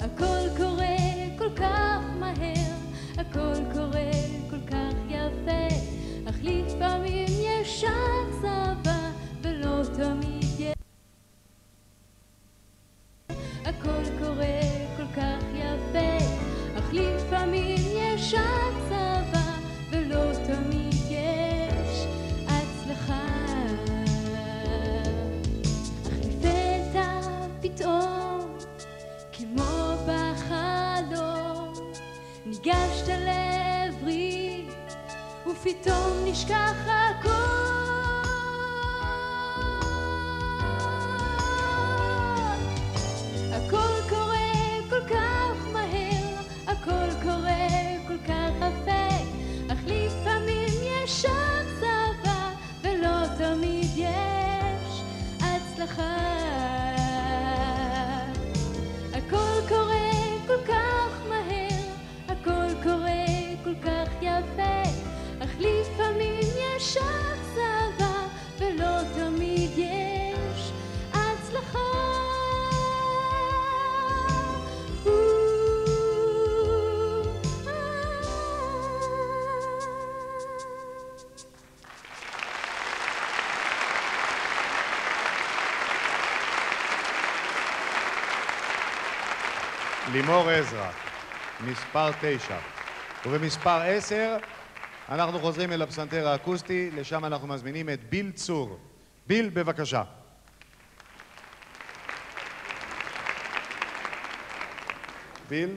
Speaker 6: הכל קורה כל כך מהר, הכל קורה כל כך יפה, אך לפעמים יש אכזבה ולא תמיד יש. הכל קורה כל כך יפה, אך לפעמים יש אכזבה ולא תמיד יש הצלחה. פתאום כמו בחלום ניגשת לעברי ופתאום נשכח הכל. הכל קורה כל כך מהר, הכל קורה כל כך יפה, אך לפעמים יש אכזבה ולא תמיד יש הצלחה. הכל קורה כל כך מהר, הכל קורה כל כך יפה, אך לפעמים יש אכזבה ולא תמיד יש הצלחה.
Speaker 4: לימור עזרא, מספר 9. ובמספר 10 אנחנו חוזרים אל הפסנתר האקוסטי, לשם אנחנו מזמינים את ביל צור. ביל, בבקשה. ביל,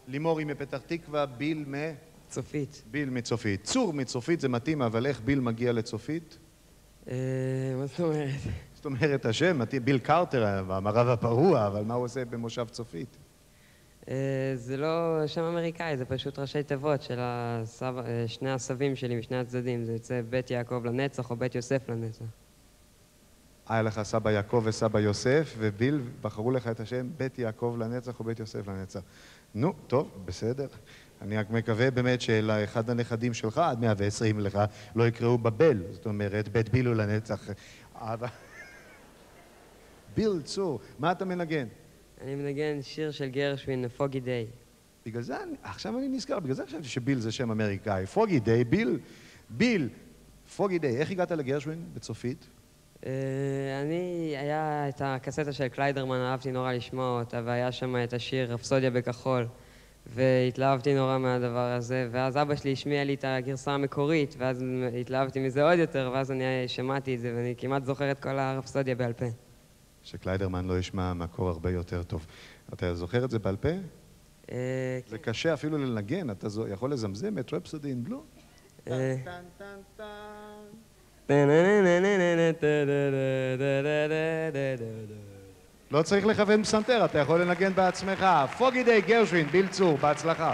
Speaker 4: לימור היא מפתח תקווה, ביל
Speaker 8: צופית.
Speaker 4: ביל מצופית. צור מצופית זה מתאים, אבל איך ביל מגיע לצופית?
Speaker 8: מה זאת אומרת?
Speaker 4: זאת אומרת, השם, ביל קרטר, המערב הפרוע, אבל מה הוא עושה במושב צופית?
Speaker 8: זה לא שם אמריקאי, זה פשוט ראשי תיבות של שני הסבים שלי משני הצדדים. זה יוצא בית יעקב לנצח או בית יוסף לנצח.
Speaker 4: היה לך סבא יעקב וסבא יוסף, וביל בחרו לך את השם בית יעקב לנצח או בית יוסף לנצח. נו, טוב, בסדר. אני רק מקווה באמת שלאחד הנכדים שלך, עד 120 לך, לא יקראו בבל. זאת אומרת, בית בילו לנצח. ביל צור, מה אתה מנגן?
Speaker 8: אני מנגן שיר של גרשווין, פוגי דיי.
Speaker 4: בגלל זה, עכשיו אני נזכר, בגלל זה חשבתי שביל זה שם אמריקאי. פוגי דיי, ביל, פוגי דיי. איך הגעת לגרשווין בצופית?
Speaker 8: היה את הקסטה של קליידרמן, אהבתי נורא לשמוע אותה, והיה שם את השיר רפסודיה בכחול, והתלהבתי נורא מהדבר הזה, ואז אבא שלי השמיע לי את הגרסה המקורית, ואז התלהבתי מזה עוד יותר, ואז אני שמעתי את זה, ואני כמעט זוכר את כל הרפסודיה בעל פה. שקליידרמן
Speaker 4: לא ישמע מקור הרבה יותר טוב. אתה זוכר את זה בעל פה? זה קשה אפילו לנגן, אתה יכול לזמזם את רפסודי אין בלו? לא צריך לכוון פסנתר, אתה יכול לנגן בעצמך. פוגי דיי, גרשווין, ביל צור, בהצלחה.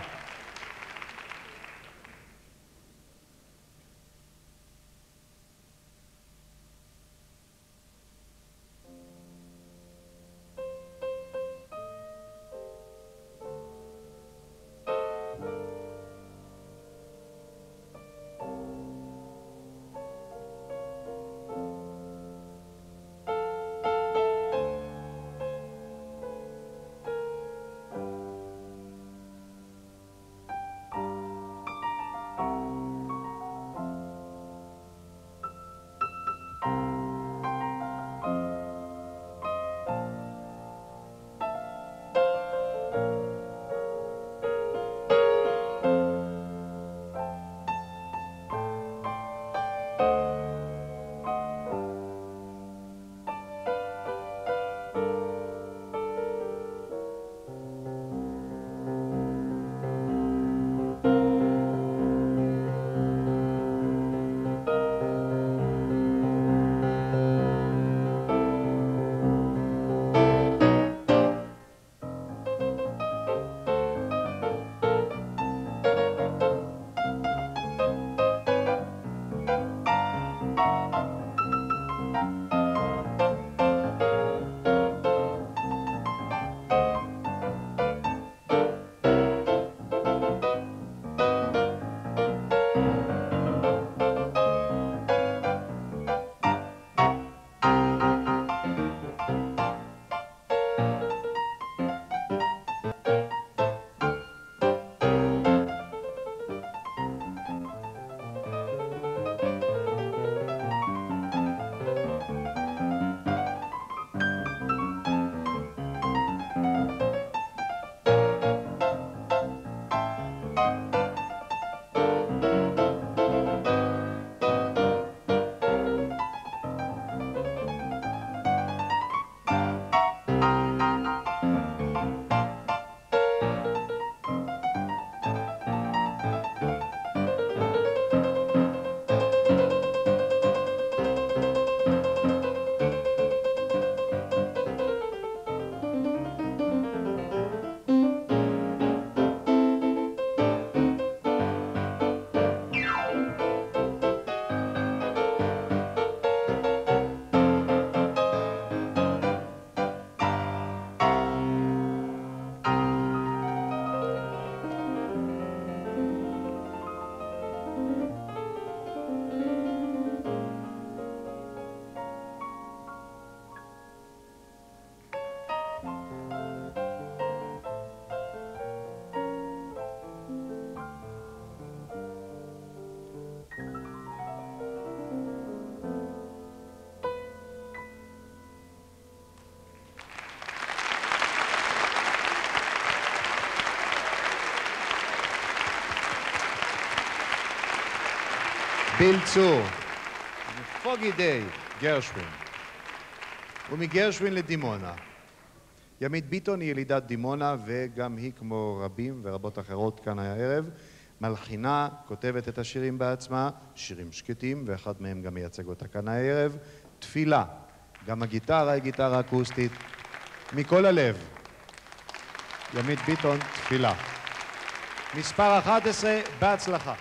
Speaker 4: ביל צור, פוגי דיי, גרשווין. ומגרשווין לדימונה. ימית ביטון היא ילידת דימונה, וגם היא, כמו רבים ורבות אחרות כאן הערב, מלחינה, כותבת את השירים בעצמה, שירים שקטים, ואחד מהם גם מייצג אותה כאן הערב, תפילה. גם הגיטרה היא גיטרה אקוסטית. מכל הלב, ימית ביטון, תפילה. מספר 11, בהצלחה.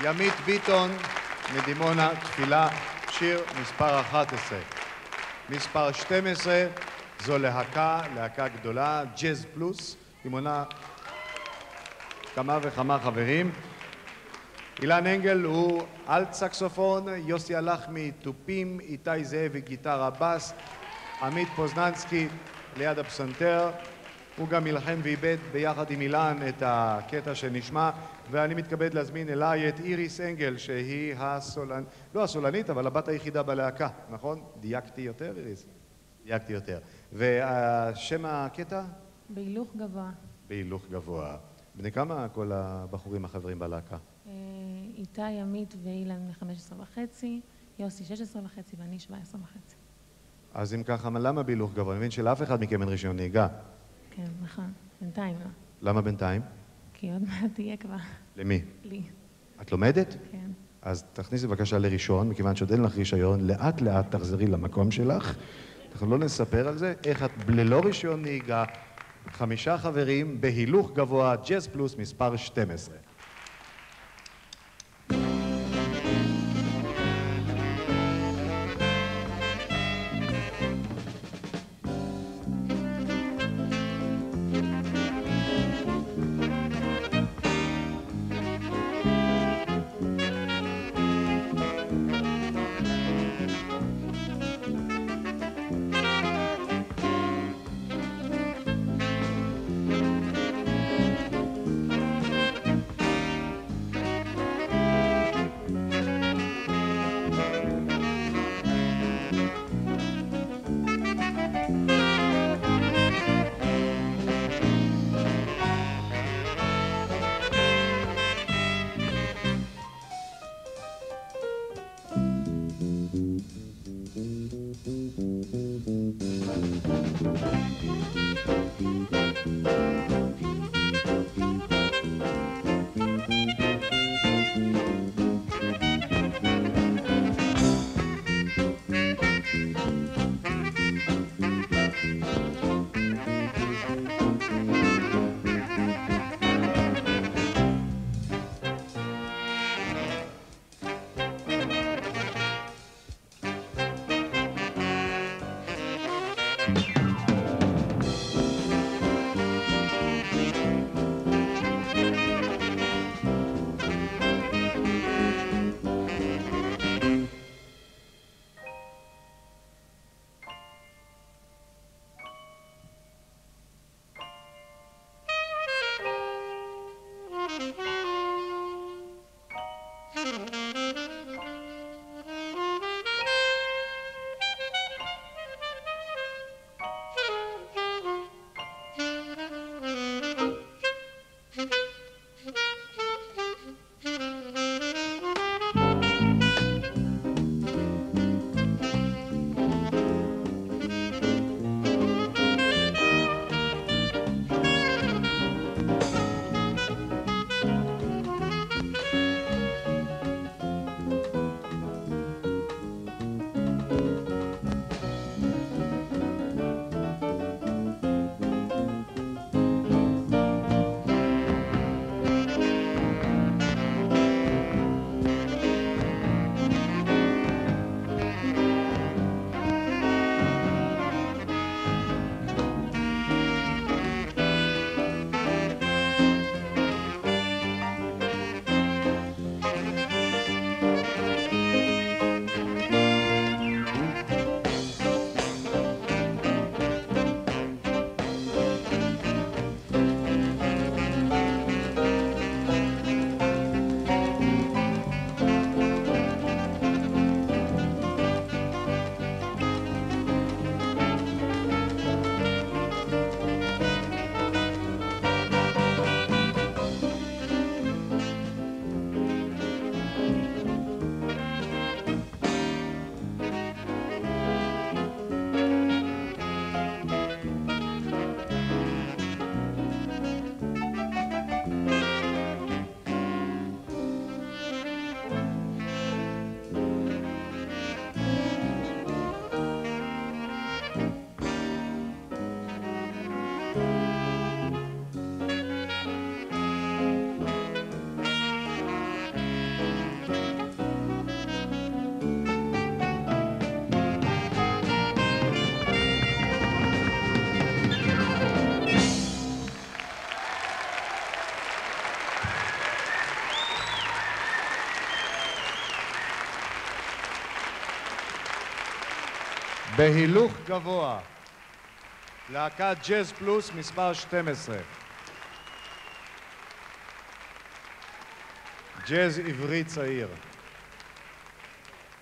Speaker 4: ימית ביטון מדימונה, תפילה, שיר מספר 11. מספר 12 זו להקה גדולה, ג'אז פלוס, היא מונה כמה וכמה חברים. אילן אנגל הוא אלט סקסופון, יוסי הלחמי תופים, איתי זאבי גיטרה בס, עמית פוזננסקי ליד הפסנתר. הוא גם מלחם ואיבד ביחד עם אילן את הקטע שנשמע, ואני מתכבד להזמין אליי את איריס אנגל, שהיא לא הסולנית, אבל הבת היחידה בלהקה, נכון? דייקתי יותר, איריס? דייקתי יותר. ושם הקטע?
Speaker 9: בהילוך גבוה.
Speaker 4: בהילוך גבוה. בני כמה כל הבחורים החברים בלהקה?
Speaker 9: איתי, עמית ואילן 15.5, יוסי 16.5 ואני 17.5.
Speaker 4: אז אם ככה, למה בהילוך גבוה? אני מבין שלאף אחד מכם אין רישיון נהיגה.
Speaker 9: כן, נכון. בינתיים לא.
Speaker 4: למה בינתיים?
Speaker 9: כי עוד מעט תהיה כבר.
Speaker 4: למי?
Speaker 9: לי.
Speaker 4: את לומדת?
Speaker 9: כן.
Speaker 4: אז תכניסי בבקשה לראשון, מכיוון שעוד אין לך רישיון, לאט לאט תחזרי למקום שלך. אנחנו לא נספר על זה, איך את ללא רישיון נהיגה, 5 חברים בהילוך גבוה, ג'אז פלוס מספר 12. בהילוך גבוה, להקת ג'אז פלוס מספר 12. ג'אז עברי צעיר.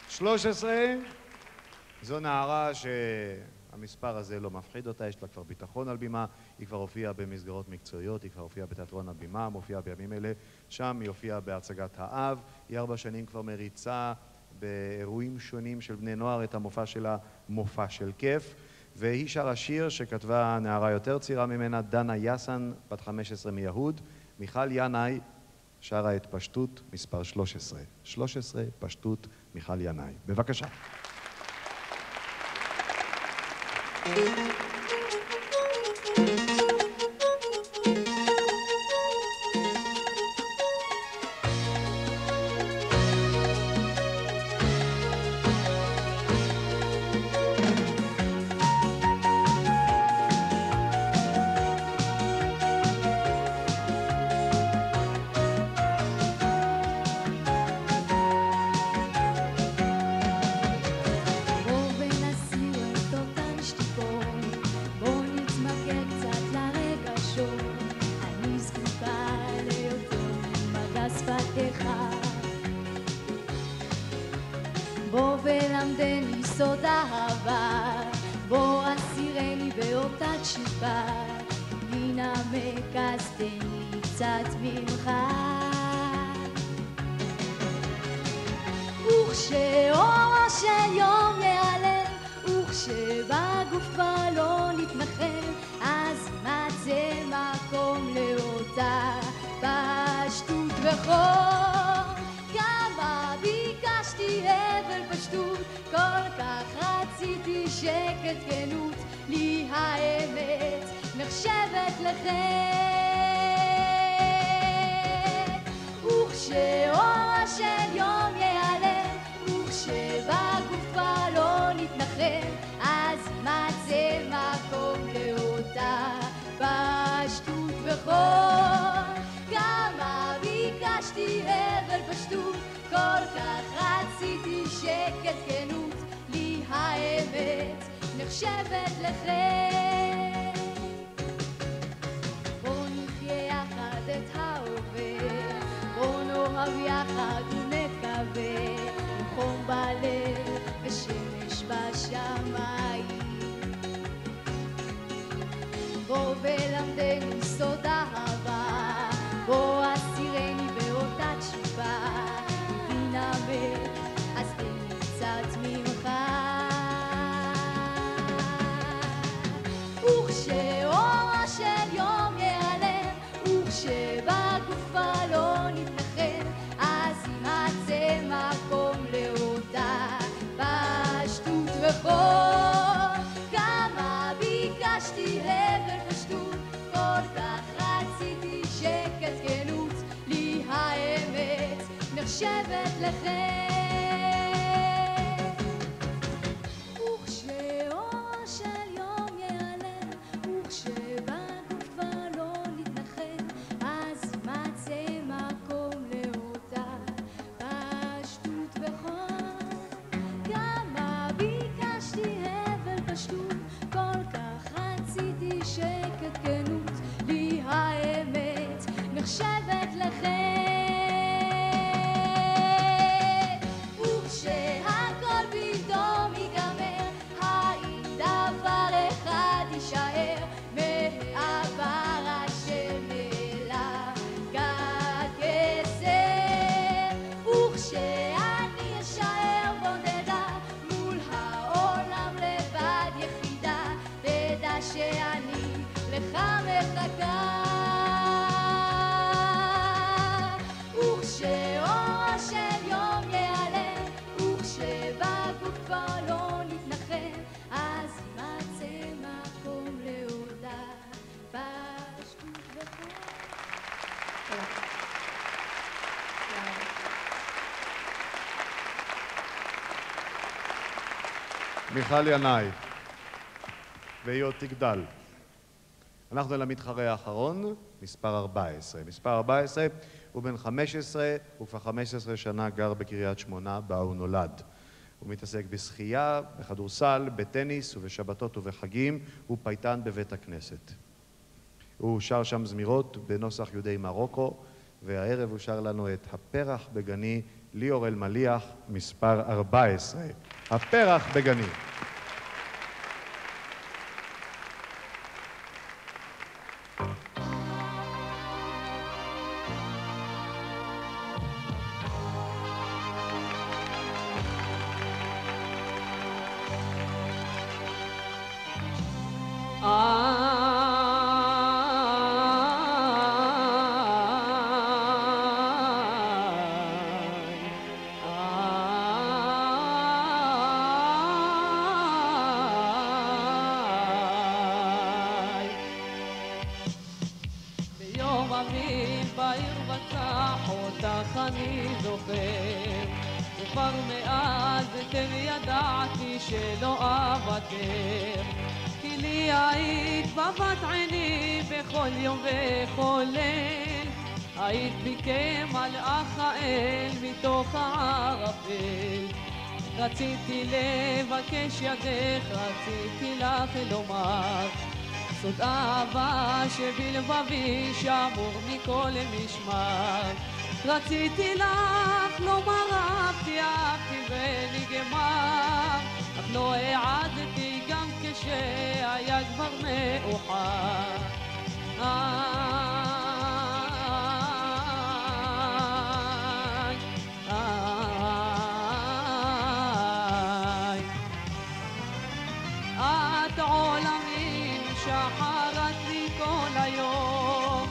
Speaker 4: 13, זו נערה שהמספר הזה לא מפחיד אותה, יש לה כבר ביטחון על בימה, היא כבר הופיעה במסגרות מקצועיות, היא כבר הופיעה בתיאטרון הבימה, מופיעה בימים אלה, שם היא הופיעה בהצגת האב, היא 4 שנים כבר מריצה באירועים שונים של בני נוער את המופע שלה, מופע של כיף, והיא שרה שיר שכתבה נערה יותר צעירה ממנה, דנה יסן, בת 15 מיהוד. מיכל ינאי שרה את פשטות מספר 13. 13, פשטות, מיכל ינאי. בבקשה.
Speaker 2: בוא ולמדני סוד אהבה, בוא אסירני באותה תשיבה, ננמק אז תן לי קצת ממך. וכשאורו של יום יעלה כל כך רציתי שקט כנות, לי האמת נחשבת לחטא. וכשאור של יום ייעלם, וכשבגופה לא נתנחם, אז מצא מקום לאותה פשטות וחול. כמה ביקשתי הבל פשטות, כל כך רציתי שקט כנות, לי האמת נחשבת לחטא. בוא נחיה יחד את ההווה, בוא נאהב יחד ונקווה, חום בלב ושמש בשמיים. בוא ולמדנו סוד אהבה, בוא אסירני באותה תשובה, ונאמר אז תן לי קצת ממך. וכשאור של יום ייעלם, וכשבגופה לא נתנחם, אז יימצא מקום לאותה פשטות וחול. כמה ביקשתי הבל פשטות, כל כך רציתי שקט כנות, לי האמת נחשבת לחטא. וכשאור של יום ייעלם, וכשבגופה לא נתנחם, אז יימצא מקום לאותה פשטות וחול. כמה ביקשתי הבל פשטות, כל כך רציתי שקט כנות, לי האמת נחשבת לחטא. וכשהכל פתאום ייגמר, האם דבר אחד יישאר מהעבר אשר נעלם כקסם? וכשאני אשאר בודדה מול העולם לבד יחידה, תדע שאני לך מחכה. וכשאור של יום ייעלם, וכשבגופה לא נתנחם, אז יימצא מקום לאותה פשטות וחול.
Speaker 4: מיכל ינאי, והיא עוד תגדל. אנחנו למתחרה האחרון, מספר 14. מספר 14 הוא בן 15, הוא כבר 15 שנה גר בקריית שמונה, בה הוא נולד. הוא מתעסק בשחייה, בכדורסל, בטניס ובשבתות ובחגים, הוא פייטן בבית הכנסת. הוא שר שם זמירות בנוסח יהודי מרוקו, והערב הוא שר לנו את הפרח בגני, ליאור אלמליח, מספר 14. הפרח בגני.
Speaker 7: ביום אביב בעיר בצח אותך אני זוכר, וכבר מאז אתם ידעתי שלא אוותר, כי לי היית בבת עיני בכל יום וכל ליל, היית מכם מלאך האל מתוך הערפל. רציתי לבקש ידך, רציתי לך לומר סוד אהבה שבלבבי שמור מכל משמר. רציתי לך לומר אהבתי אהבתי ונגמר, אך לא העדתי גם כשהיה כבר מאוחר. את עולמי שחרת לי כל היום,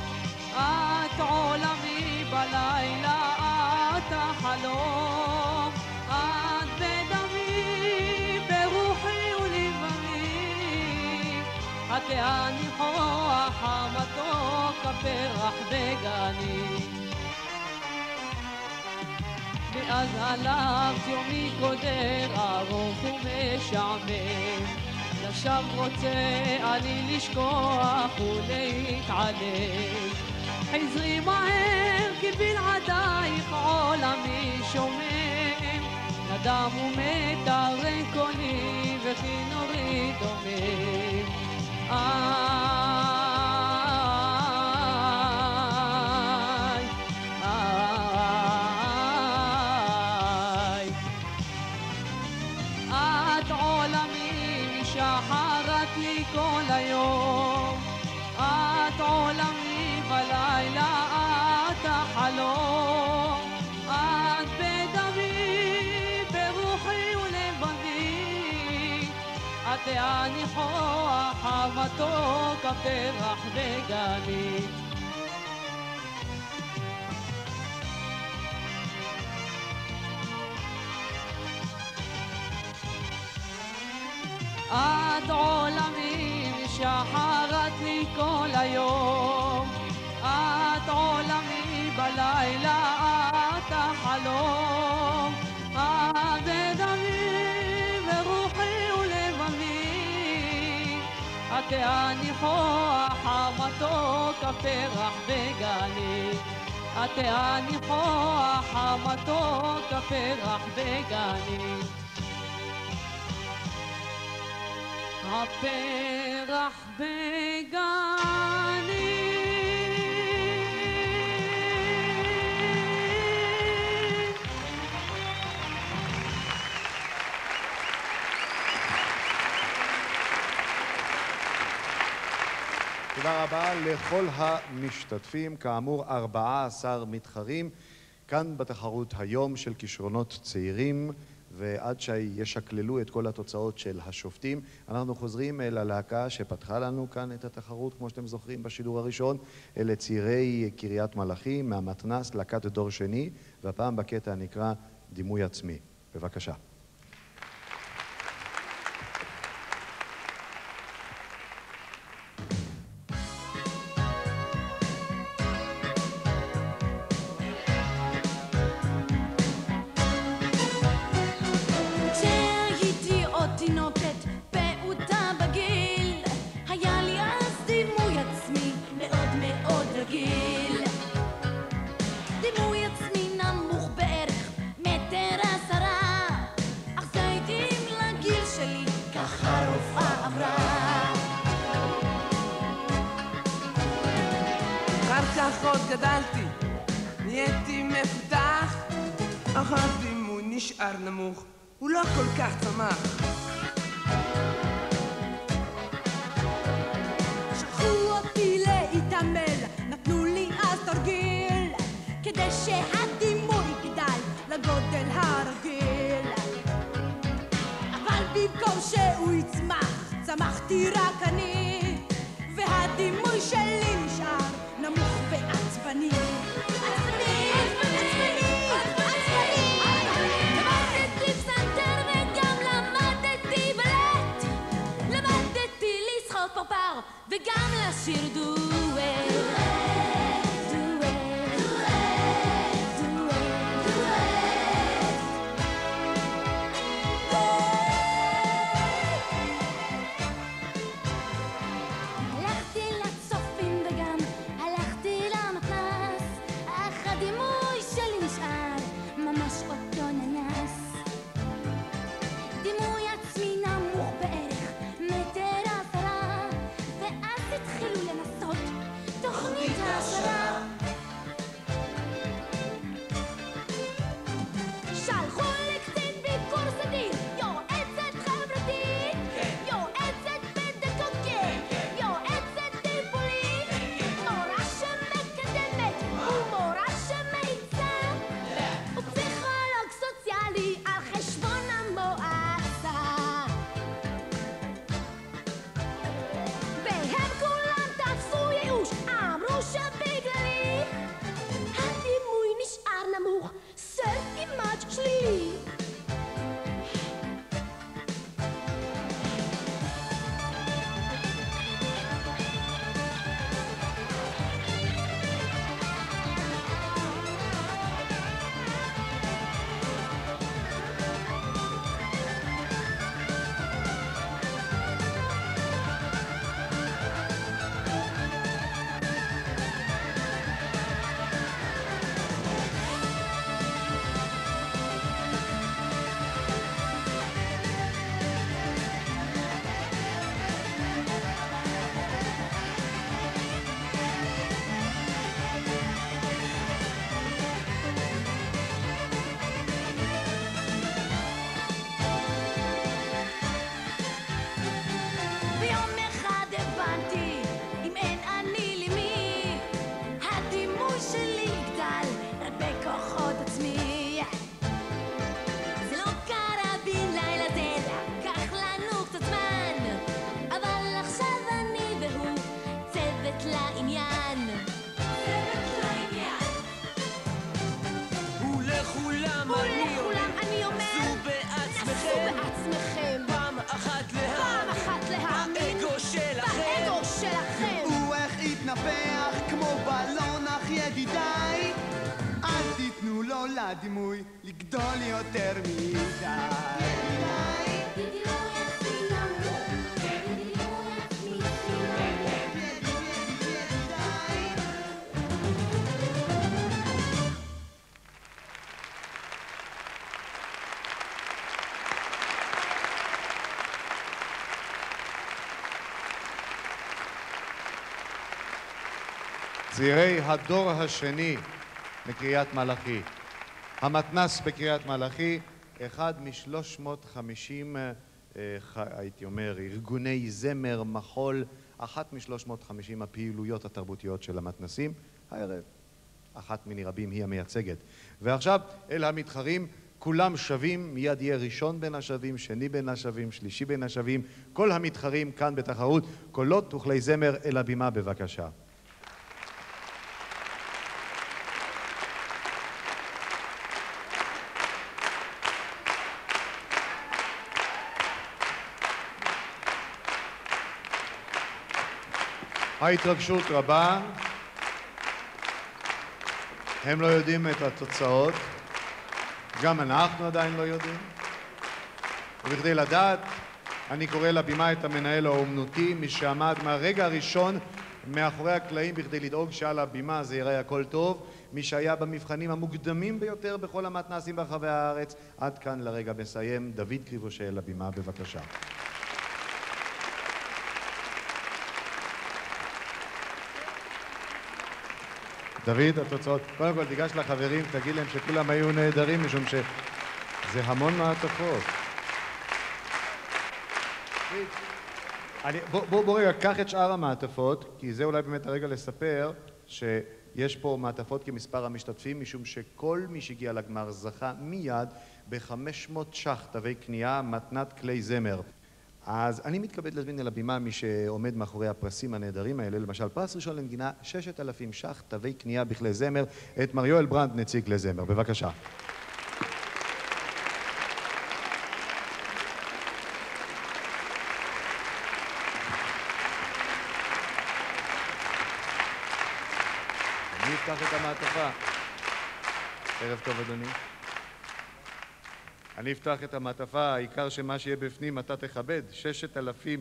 Speaker 7: את עולמי בלילה, את החלום, את בדמי עטה ניחוח המתוק הפרח בגני. מאז הלכת יומי קודר ארוך ומשעמם, לשווא רוצה אני לשכוח ולהתעלם. חזרי מהר כי בלעדייך עולמי שומם, נדם ומתרן קולי וכינורי דומם. את עולמי משחרת לי כל היום, את עולמי בלילה, את החלום, את בדמי, ברוחי ולבבי, את הניחוח המתוק הפרח בגני. את עולמי משחרת לי כל היום, את עולמי בלילה, את החלום, את בדמי ורוחי ולבבי, את הניחוח המתוק הפרח בגני, את הניחוח המתוק הפרח בגני. הפרח בגני.
Speaker 4: תודה רבה לכל המשתתפים. כאמור, 14 מתחרים כאן בתחרות היום של כישרונות צעירים, ועד שישקללו את כל התוצאות של השופטים, אנחנו חוזרים אל הלהקה שפתחה לנו כאן את התחרות, כמו שאתם זוכרים בשידור הראשון. אלה צעירי קריית מלאכי מהמתנ"ס, להקת דור שני, והפעם בקטע נקרא דימוי עצמי. בבקשה.
Speaker 10: גדלתי, נהייתי מפותח, אך הדימוי נשאר נמוך, הוא לא כל כך צמח.
Speaker 6: שלחו אותי להתעמל, נתנו לי אז תרגיל, כדי שהדימוי יגדל לגודל הרגיל. אבל במקום שהוא יצמח, צמחתי רק אני, והדימוי שלי נשאר נמוך ועצבני. עצבני, עצבני, עצבני. למדתי פסנתר וגם למדתי בלט, למדתי לשחות פרפר וגם לשיר דואט. דימוי עצמי נמוך בערך מטר 10, ואז התחילו לנסות
Speaker 10: הדימוי לגדול יותר מדי.
Speaker 4: צעירי הדור השני בקריית מלאכי. המתנ"ס בקריית מלאכי, אחד מ-350, הייתי אומר, ארגוני זמר, מחול, אחת מ-350 הפעילויות התרבותיות של המתנ"סים. הערב, אחת מני רבים היא המייצגת. ועכשיו, אל המתחרים, כולם שווים, מיד יהיה ראשון בין השווים, שני בין השווים, שלישי בין השווים. כל המתחרים כאן בתחרות, קולות וכלי זמר אל הבימה בבקשה. ההתרגשות רבה, הם לא יודעים את התוצאות, גם אנחנו עדיין לא יודעים. ובכדי לדעת, אני קורא לבימה את המנהל האומנותי, מי שעמד מהרגע הראשון מאחורי הקלעים בכדי לדאוג שעל הבימה זה יראה הכל טוב, מי שהיה במבחנים המוקדמים ביותר בכל המתנ"סים ברחבי הארץ, עד כאן לרגע מסיים, דוד קריבושל לבימה בבקשה. דוד, התוצאות. קודם כל, תיגש לחברים, תגיד להם שכולם היו נהדרים, משום שזה המון מעטפות. בוא רגע, קח את שאר המעטפות, כי זה אולי באמת הרגע לספר שיש פה מעטפות כמספר המשתתפים, משום שכל מי שהגיע לגמר זכה מיד ב-500 ש"ח תווי קנייה, מתנת כלי זמר. אז אני מתכבד להזמין אל הבימה מי שעומד מאחורי הפרסים הנהדרים האלה, למשל פרס ראשון לנגינה 6,000 ש"ח תווי קנייה בכלי זמר, את מר יואל ברנד נציג כלי זמר, בבקשה. אני אפתח את המעטפה. ערב טוב אדוני. אני אפתח את המעטפה, העיקר שמה שיהיה בפנים אתה תכבד. 6,000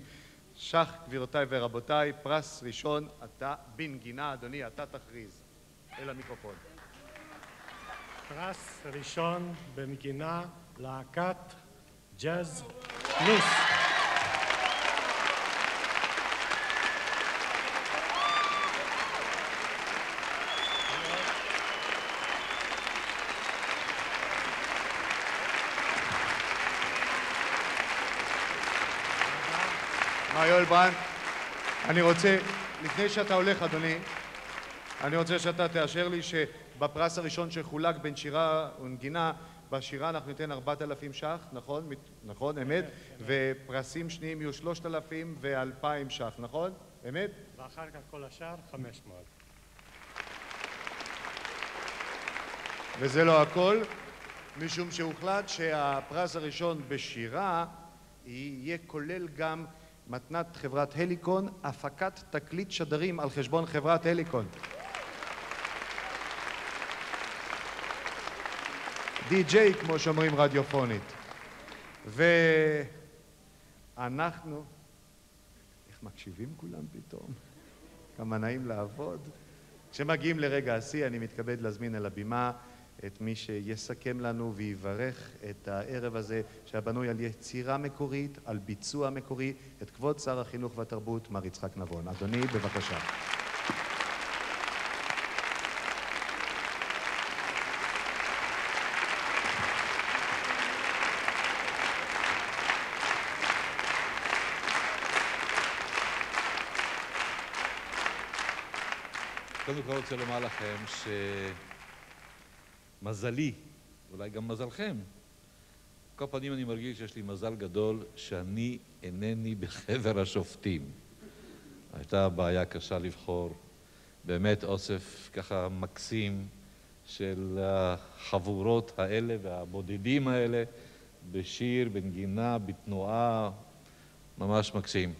Speaker 4: ש"ח, גבירותיי ורבותיי, פרס ראשון, אתה בנגינה, אדוני, אתה תכריז. אל המיקרופון.
Speaker 11: פרס ראשון בנגינה, להקת ג'אז פלוס.
Speaker 4: מר יואל ברנד, אני רוצה, לפני שאתה הולך אדוני, אני רוצה שאתה תאשר לי שבפרס הראשון שחולק בין שירה ונגינה, בשירה אנחנו ניתן 4,000 ש"ח, נכון? נכון, אמת? ופרסים שניים יהיו 3,000 ו2,000 ש"ח, נכון? אמת?
Speaker 11: ואחר כך כל השאר 500.
Speaker 4: וזה לא הכל, משום שהוחלט שהפרס הראשון בשירה יהיה כולל גם מתנת חברת הליקון, הפקת תקליט שדרים על חשבון חברת הליקון. די-ג'יי, כמו שאומרים רדיופונית. ואנחנו, איך מקשיבים כולם פתאום? כמה נעים לעבוד. כשמגיעים לרגע השיא, אני מתכבד להזמין אל הבימה את מי שיסכם לנו ויברך את הערב הזה שהבנוי על יצירה מקורית, על ביצוע מקורי, את כבוד שר החינוך והתרבות, מר יצחק נבון. אדוני, בבקשה.
Speaker 12: קודם כל רוצה לומר לכם שמזלי, אולי גם מזלכם, כל פנים אני מרגיש שיש לי מזל גדול שאני אינני בחבר השופטים. הייתה בעיה קשה לבחור, באמת אוסף ככה מקסים של החבורות האלה והבודדים האלה בשיר, בנגינה, בתנועה, ממש מקסים.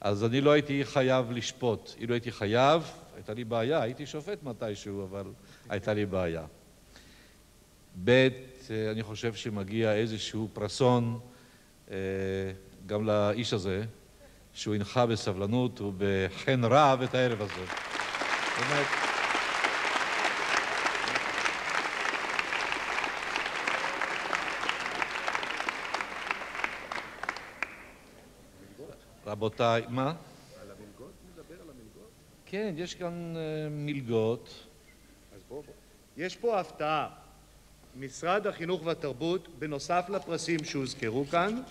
Speaker 12: אז אני לא הייתי חייב לשפוט. אילו הייתי חייב, הייתה לי בעיה, הייתי שופט מתישהו, אבל הייתה לי בעיה. ב', אני חושב שמגיע איזשהו פרסון גם לאיש הזה, שהוא הנחה בסבלנות ובחן רב את הערב הזה. באמת. רבותיי, מה?
Speaker 4: על המלגות? נדבר על המלגות?
Speaker 12: כן, יש כאן מלגות.
Speaker 4: אז בוא. יש פה הפתעה. משרד החינוך והתרבות, בנוסף לפרסים שהוזכרו כאן,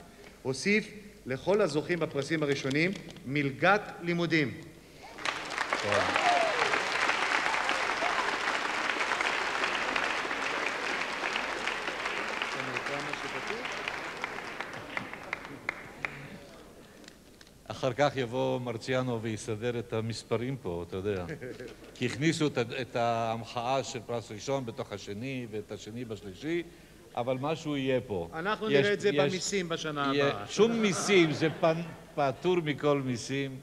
Speaker 4: הוסיף לכל הזוכים בפרסים הראשונים מלגת לימודים.
Speaker 12: אחר כך יבוא מרציאנו ויסדר את המספרים פה, אתה יודע. כי הכניסו את המחאה של פרס ראשון בתוך השני ואת השני בשלישי, אבל משהו יהיה פה.
Speaker 4: אנחנו נראה את זה במיסים בשנה הבאה.
Speaker 12: שום מיסים, זה פטור מכל מיסים.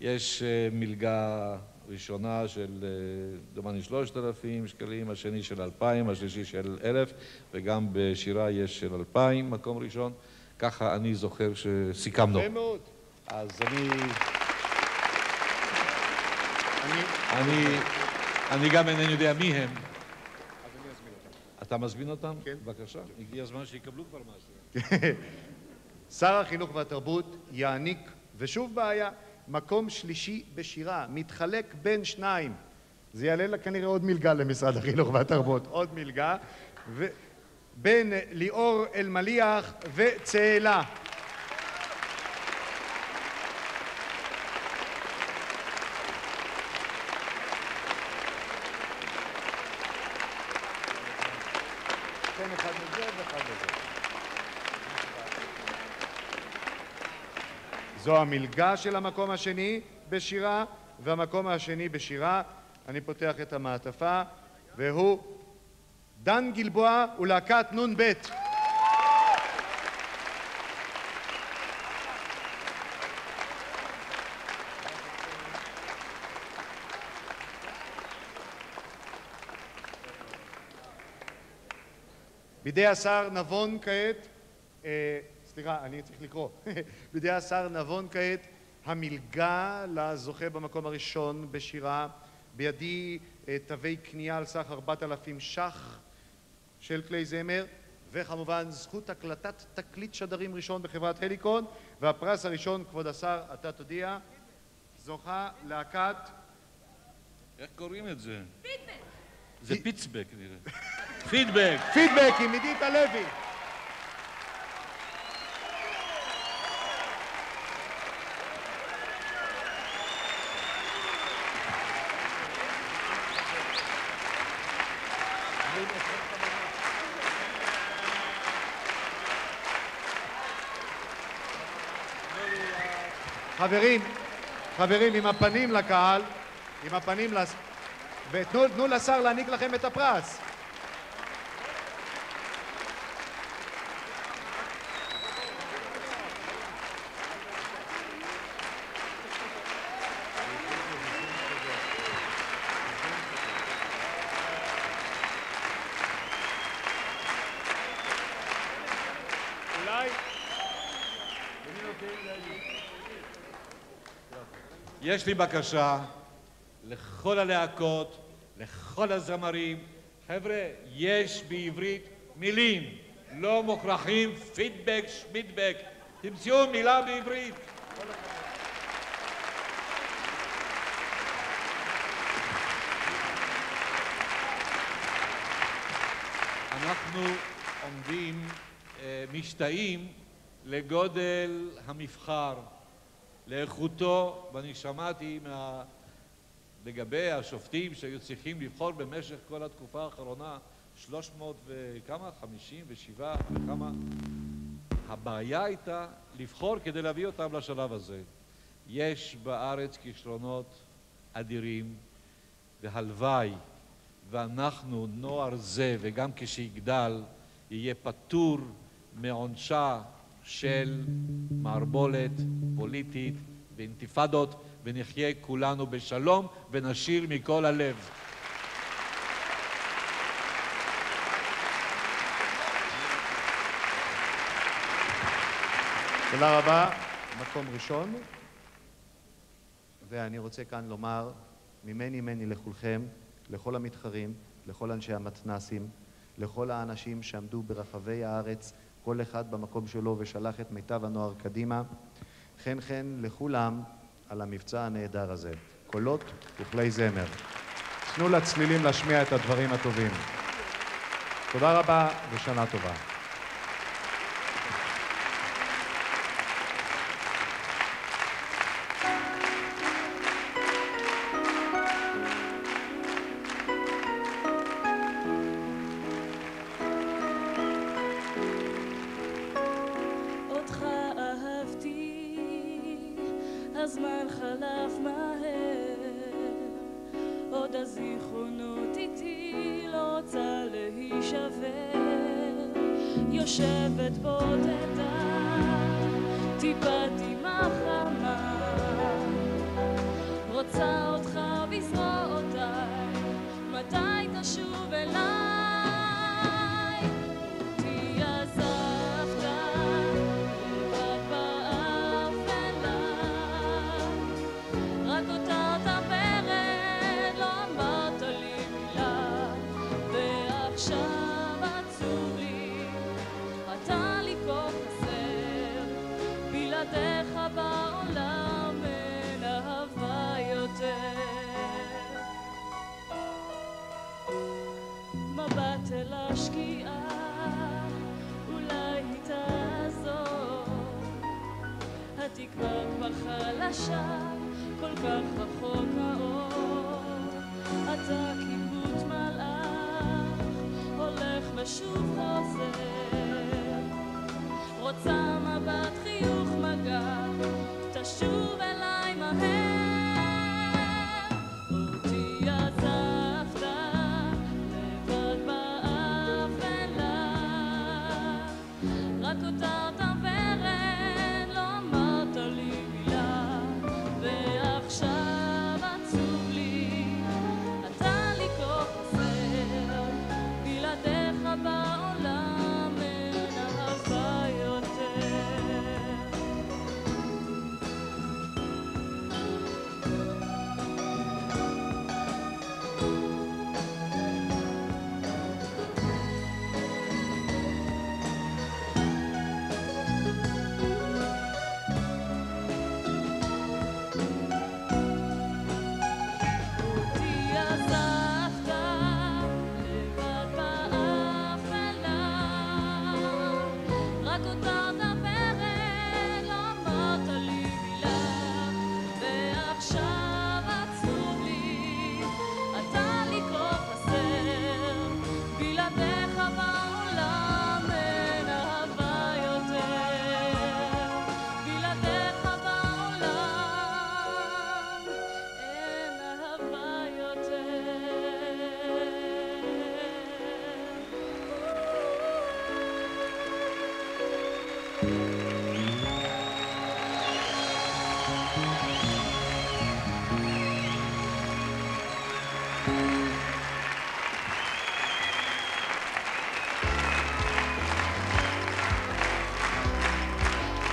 Speaker 12: יש מלגה ראשונה של דומני 3,000 שקלים, השני של 2,000, השלישי של 1,000, וגם בשירה יש של 2,000, מקום ראשון. ככה אני זוכר שסיכמנו.
Speaker 4: הרבה מאוד.
Speaker 12: אז אני גם אינני יודע מי הם.
Speaker 4: אז אני אזמין אותם.
Speaker 12: אתה מזמין אותם?
Speaker 4: כן.
Speaker 12: בבקשה. הגיע הזמן שיקבלו כבר משהו.
Speaker 4: שר החינוך והתרבות יעניק, ושוב בעיה, מקום שלישי בשירה, מתחלק בין שניים. זה יעלה לה כנראה עוד מלגה למשרד החינוך והתרבות, עוד מלגה, בין ליאור אלמליח וצאלה. אחד מזה ואחד מזה. זו המלגה של המקום השני בשירה והמקום השני בשירה. אני פותח את המעטפה והוא דן גלבוע ולהקת נון בית. בידי השר נבון כעת, סליחה, אני צריך לקרוא, בידי השר נבון כעת המלגה לזוכה במקום הראשון בשירה, בידי תווי קנייה על סך 4,000 ש"ח של כלי זמר, וכמובן זכות הקלטת תקליט שדרים ראשון בחברת הליקון, והפרס הראשון, כבוד השר, אתה תודיע, זוכה להקת...
Speaker 12: איך קוראים את זה? פידבק. זה פיצבק נראה. פידבק.
Speaker 4: פידבק עם עידית הלוי. חברים, עם הפנים לקהל, עם הפנים ותנו לשר להעניק לכם את הפרס.
Speaker 12: יש לי בקשה לכל הלהקות, לכל הזמרים. חבר'ה, יש בעברית מילים, לא מוכרחים פידבק, שמידבק. תמצאו מילה בעברית. אנחנו עומדים, משתאים לגודל המבחר, לאיכותו, ואני שמעתי לגבי השופטים שהיו צריכים לבחור במשך כל התקופה האחרונה 300 וכמה? 57 וכמה. הבעיה הייתה לבחור כדי להביא אותם לשלב הזה. יש בארץ כישרונות אדירים, והלוואי ואנחנו, נוער זה, וגם כשיגדל, יהיה פטור מעונשה של מערבולת פוליטית ואינתיפאדות, ונחיה כולנו בשלום ונשיר מכל הלב.
Speaker 4: תודה רבה, מקום ראשון. ואני רוצה כאן לומר ממני לכולכם, לכל המתחרים, לכל אנשי המתנסים, לכל האנשים שעמדו ברחבי הארץ, כל אחד במקום שלו ושלח את מיטב הנוער קדימה. חן לכולם על המבצע הנהדר הזה. קולות וכלי זמר. תנו לצלילים להשמיע את הדברים הטובים. תודה רבה ושנה טובה.
Speaker 5: הזמן חלף מהר, עוד הזיכרונות איתי לא רוצה להישבר, יושבת בודדה, טיפה דמעה חמה, רוצה אותך בזרועותיי, מתי תשוב אליי? בלעדיך בעולם אין אהבה יותר. מבט אל השקיעה, אולי היא תעזור, התקווה כבר חלשה, כל כך רחוק האור, אתה כיבוד מלאך, הולך ושוב חוזר, רוצה מבט חיוך מגע, תשוב אליי מהר. אותי עזבת לבד באפלה, רק הותרת ורד, לא אמרת לי מילה, ועכשיו עצוב לי, אתה לי כה חסר, בלעדיך בעולם אין אהבה יותר.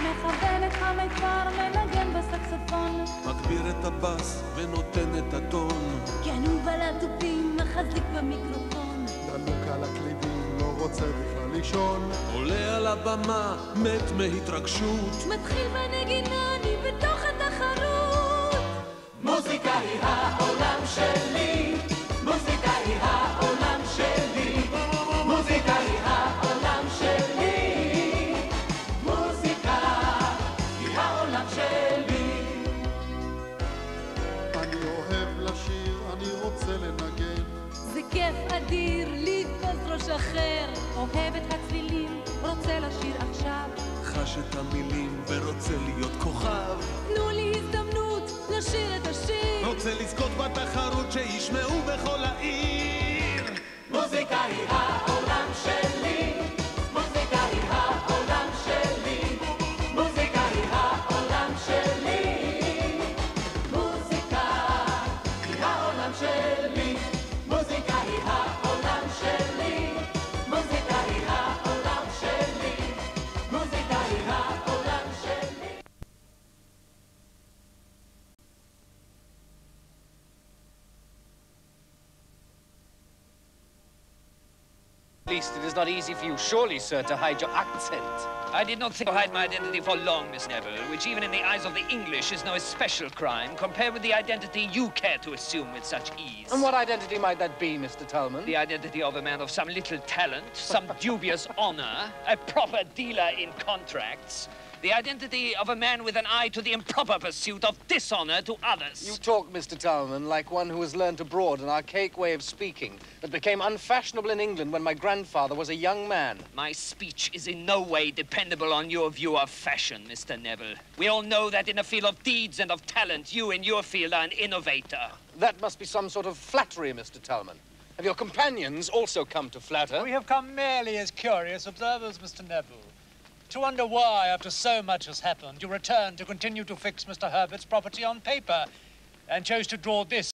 Speaker 6: מכוון את המיתר, מנגן בסקסופון,
Speaker 13: מגביר את הבס ונותן את הטון,
Speaker 6: גנוב על התופים, מחזיק במיקרופון,
Speaker 13: דלוק על הקלידים, לא רוצה בכלל לישון, עולה על הבמה, מת מהתרגשות,
Speaker 6: מתחיל בנגינה, אני בתוך התחרות.
Speaker 2: מוזיקה היא העולם שלי, מוזיקה היא העולם שלי, מוזיקה היא העולם שלי, מוזיקה היא העולם שלי.
Speaker 13: אני אוהב לשיר, אני רוצה לנגן,
Speaker 6: זה כיף אדיר לתפוס ראש אחר, אוהב את הצלילים, רוצה לשיר עכשיו,
Speaker 13: חש את המילים ורוצה להיות כוכב,
Speaker 6: תנו לי הזדמנות לשיר את השיר,
Speaker 13: רוצה לזכות בתחרות שישמעו בכל העיר.
Speaker 2: מוזיקה היא העולם שלי, מוזיקה היא העולם שלי, מוזיקה היא העולם שלי, מוזיקה היא העולם שלי, מוזיקה היא העולם שלי, מוזיקה היא העולם שלי, מוזיקה היא העולם שלי.
Speaker 14: least it is not easy for you, surely, sir, to hide your accent.
Speaker 15: I did not think to hide my identity for long, Miss Neville, which even in the eyes of the English is no especial crime compared with the identity you care to assume with such ease.
Speaker 14: And what identity might that be, Mr. Tolman?
Speaker 15: The identity of a man of some little talent, some dubious honor, a proper dealer in contracts. The identity of a man with an eye to the improper pursuit of dishonor to others.
Speaker 14: You talk, Mr. Tolman, like one who has learnt abroad an archaic way of speaking that became unfashionable in England when my grandfather was a young man.
Speaker 15: My speech is in no way dependable on your view of fashion, Mr. Neville. We all know that in the field of deeds and of talent, you in your field are an innovator.
Speaker 14: That must be some sort of flattery, Mr. Tolman. Have your companions also come to flatter?
Speaker 16: We have come merely as curious observers, Mr. Neville. To wonder why, after so much has happened, you returned to continue to fix Mr. Herbert's property on paper and chose to draw this